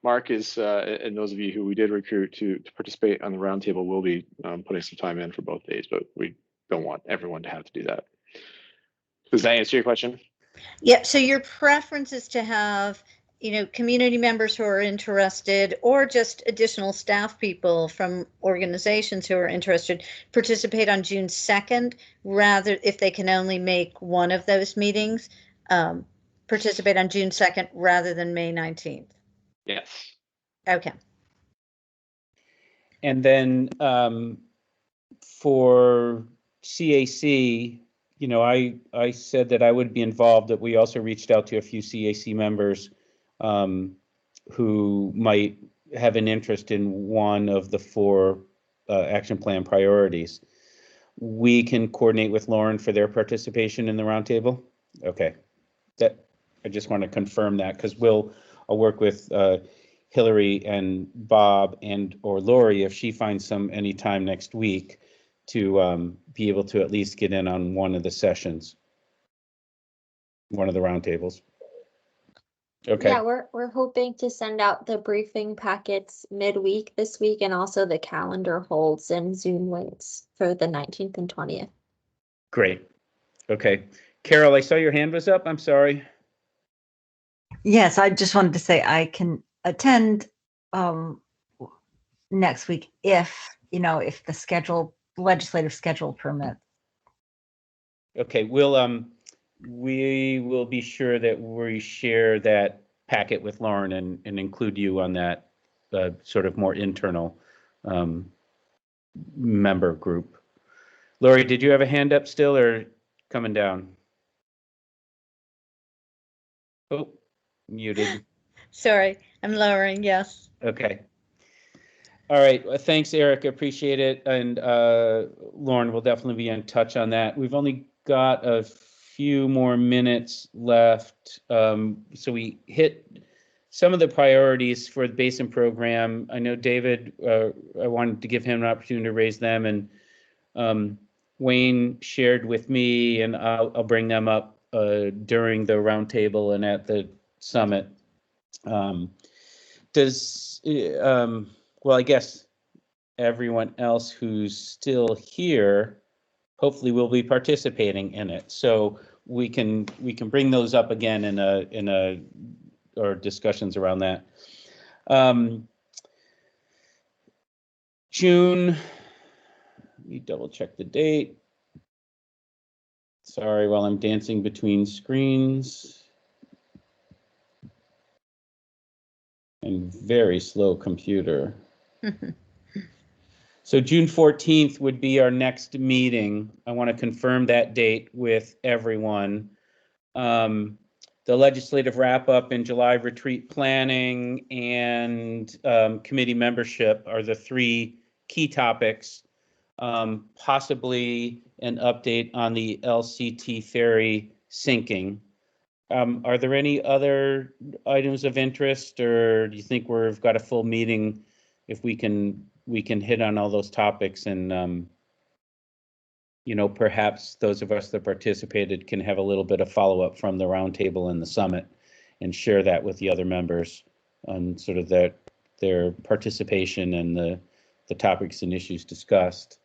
and those of you who we did recruit to participate on the roundtable will be putting some time in for both days, but we don't want everyone to have to do that. Does that answer your question? Yeah, so your preference is to have, community members who are interested, or just additional staff people from organizations who are interested, participate on June 2nd, rather, if they can only make one of those meetings, participate on June 2nd rather than May 19th. Yes. Okay. And then for CAC, I said that I would be involved, that we also reached out to a few CAC members who might have an interest in one of the 4 action plan priorities. We can coordinate with Lauren for their participation in the roundtable. Okay, that I just want to confirm that, because I'll work with Hillary and Bob or Lori if she finds any time next week to be able to at least get in on one of the sessions, one of the roundtables. Okay. Yeah, we're hoping to send out the briefing packets midweek this week, and also the calendar holds and Zoom links for the 19th and 20th. Great. Okay. Carol, I saw your hand was up. I'm sorry. Yes, I just wanted to say I can attend next week if the legislative schedule permits. Okay, we will be sure that we share that packet with Lauren and include you on that sort of more internal member group. Lori, did you have a hand up still, or coming down? Oh, muted. Sorry, I'm lowering, yes. Okay. All right, thanks, Eric, appreciate it. And Lauren will definitely be in touch on that. We've only got a few more minutes left. So we hit some of the priorities for the Basin program. I know David, I wanted to give him an opportunity to raise them, and Wayne shared with me, and I'll bring them up during the roundtable and at the summit. Well, I guess everyone else who's still here hopefully will be participating in it, so we can bring those up again or discussions around that. June, let me double check the date. Sorry, while I'm dancing between screens and very slow computer. So June 14th would be our next meeting. I want to confirm that date with everyone. The legislative wrap-up in July, retreat planning, and committee membership are the 3 key topics. Possibly an update on the LCT ferry sinking. Are there any other items of interest, or do you think we've got a full meeting if we can hit on all those topics, and perhaps those of us that participated can have a little bit of follow-up from the roundtable and the summit and share that with the other members on sort of their participation and the topics and issues discussed.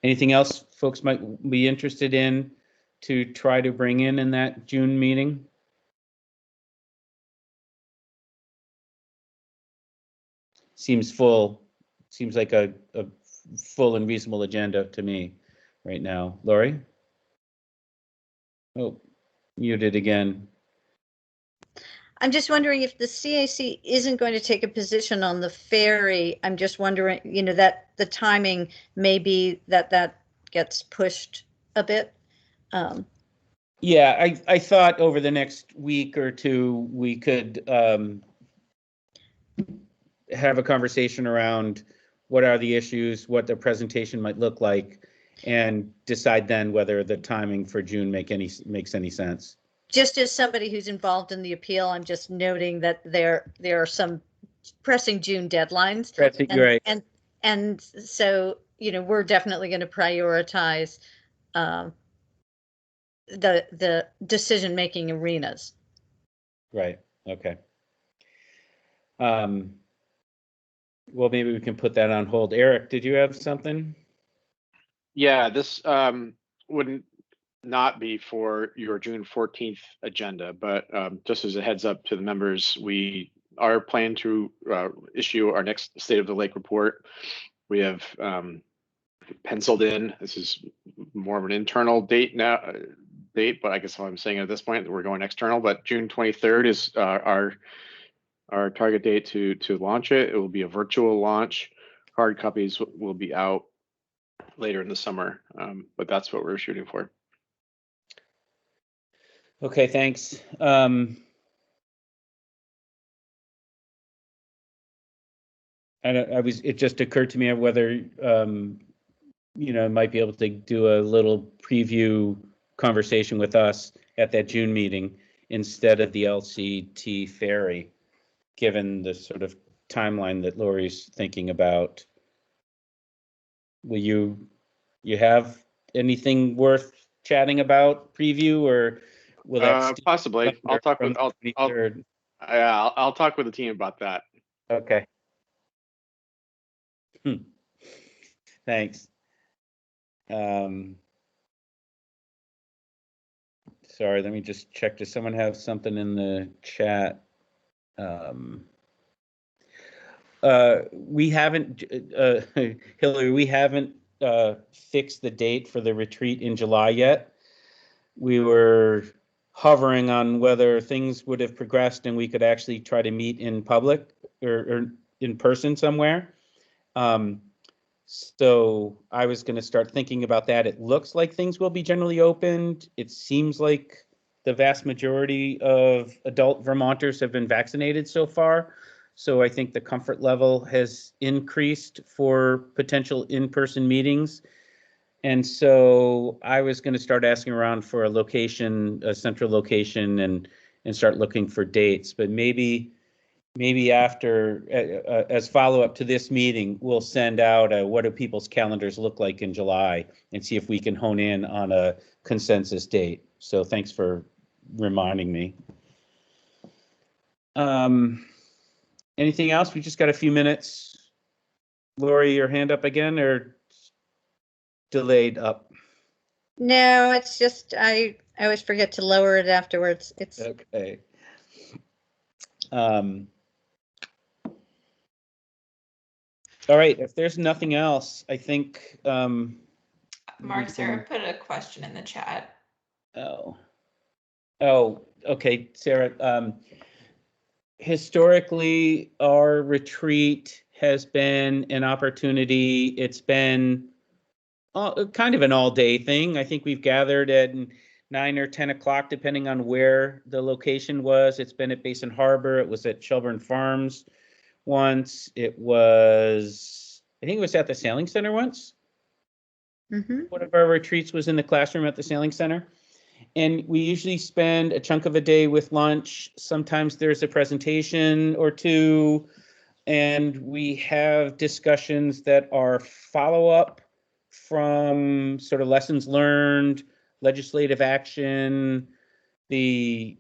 Anything else folks might be interested in to try to bring in that June meeting? Seems full. Seems like a full and reasonable agenda to me right now. Lori? Oh, muted again. I'm just wondering if the CAC isn't going to take a position on the ferry. I'm just wondering, that the timing may be that gets pushed a bit. Yeah, I thought over the next week or two, we could have a conversation around what are the issues, what the presentation might look like, and decide then whether the timing for June makes any sense. Just as somebody who's involved in the appeal, I'm just noting that there are some pressing June deadlines. You're right. And so, you know, we're definitely going to prioritize the decision-making arenas. Right. Okay. Well, maybe we can put that on hold. Eric, did you have something? Yeah, this wouldn't not be for your June 14th agenda, but just as a heads up to the members, we are planning to issue our next State of the Lake report. We have penciled in, this is more of an internal date now, but I guess what I'm saying at this point, we're going external, but June 23rd is our target date to launch it. It will be a virtual launch. Hard copies will be out later in the summer, but that's what we're shooting for. Okay, thanks. It just occurred to me of whether, you know, might be able to do a little preview conversation with us at that June meeting instead of the LCT ferry, given the sort of timeline that Lori's thinking about. Will you have anything worth chatting about preview, or will that possibly? I'll talk with I'll talk with the team about that. Okay. Thanks. Sorry, let me just check. Does someone have something in the chat? We haven't, Hillary, we haven't fixed the date for the retreat in July yet. We were hovering on whether things would have progressed and we could actually try to meet in public or in person somewhere. So I was going to start thinking about that. It looks like things will be generally opened. It seems like the vast majority of adult Vermonters have been vaccinated so far. So I think the comfort level has increased for potential in-person meetings. And so I was going to start asking around for a location, a central location, and start looking for dates. But maybe after, as follow-up to this meeting, we'll send out what do people's calendars look like in July and see if we can hone in on a consensus date. So thanks for reminding me. Anything else? We just got a few minutes. Lori, your hand up again or delayed up? No, it's just I always forget to lower it afterwards. It's okay. All right, if there's nothing else, I think Mark, Sarah put a question in the chat. Oh, okay, Sarah. Historically, our retreat has been an opportunity. It's been kind of an all-day thing. I think we've gathered at 9 or 10 o'clock, depending on where the location was. It's been at Basin Harbor. It was at Shelburne Farms once. It was, I think it was at the Sailing Center once. Mm-hmm. One of our retreats was in the classroom at the Sailing Center. And we usually spend a chunk of a day with lunch. Sometimes there's a presentation or two, and we have discussions that are follow-up from sort of lessons learned, legislative action, the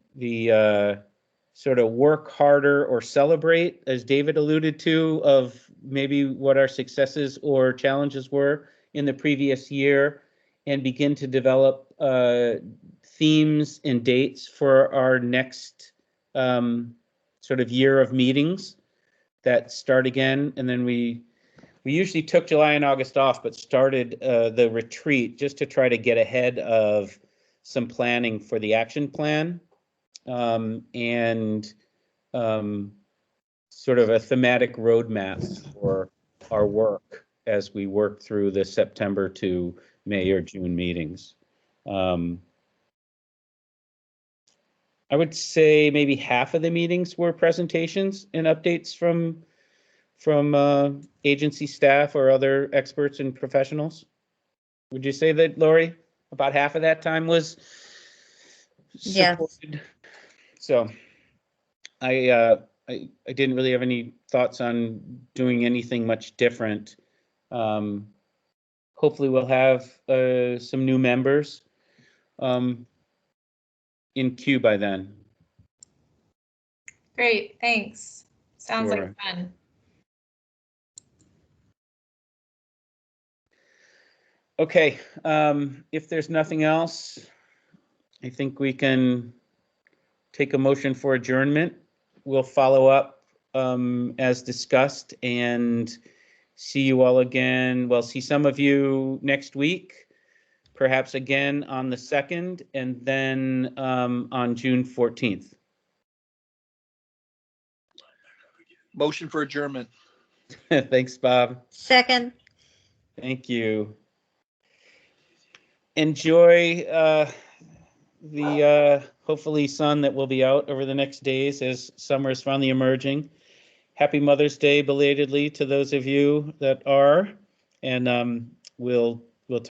sort of work harder or celebrate, as David alluded to, of maybe what our successes or challenges were in the previous year, and begin to develop themes and dates for our next sort of year of meetings that start again. And then we usually took July and August off, but started the retreat just to try to get ahead of some planning for the action plan and sort of a thematic roadmap for our work as we work through the September to May or June meetings. I would say maybe half of the meetings were presentations and updates from agency staff or other experts and professionals. Would you say that, Lori? About half of that time was supported? Yes. So I didn't really have any thoughts on doing anything much different. Hopefully we'll have some new members in queue by then. Great, thanks. Sounds Sure. like fun. Okay, if there's nothing else, I think we can take a motion for adjournment. We'll follow up as discussed and see you all again. Well, see some of you next week, perhaps again on the 2nd, and then on June 14th. Motion for adjournment. Thanks, Bob. Second. Thank you. Enjoy the hopefully sun that will be out over the next days as summer is finally emerging. Happy Mother's Day belatedly to those of you that are, and we'll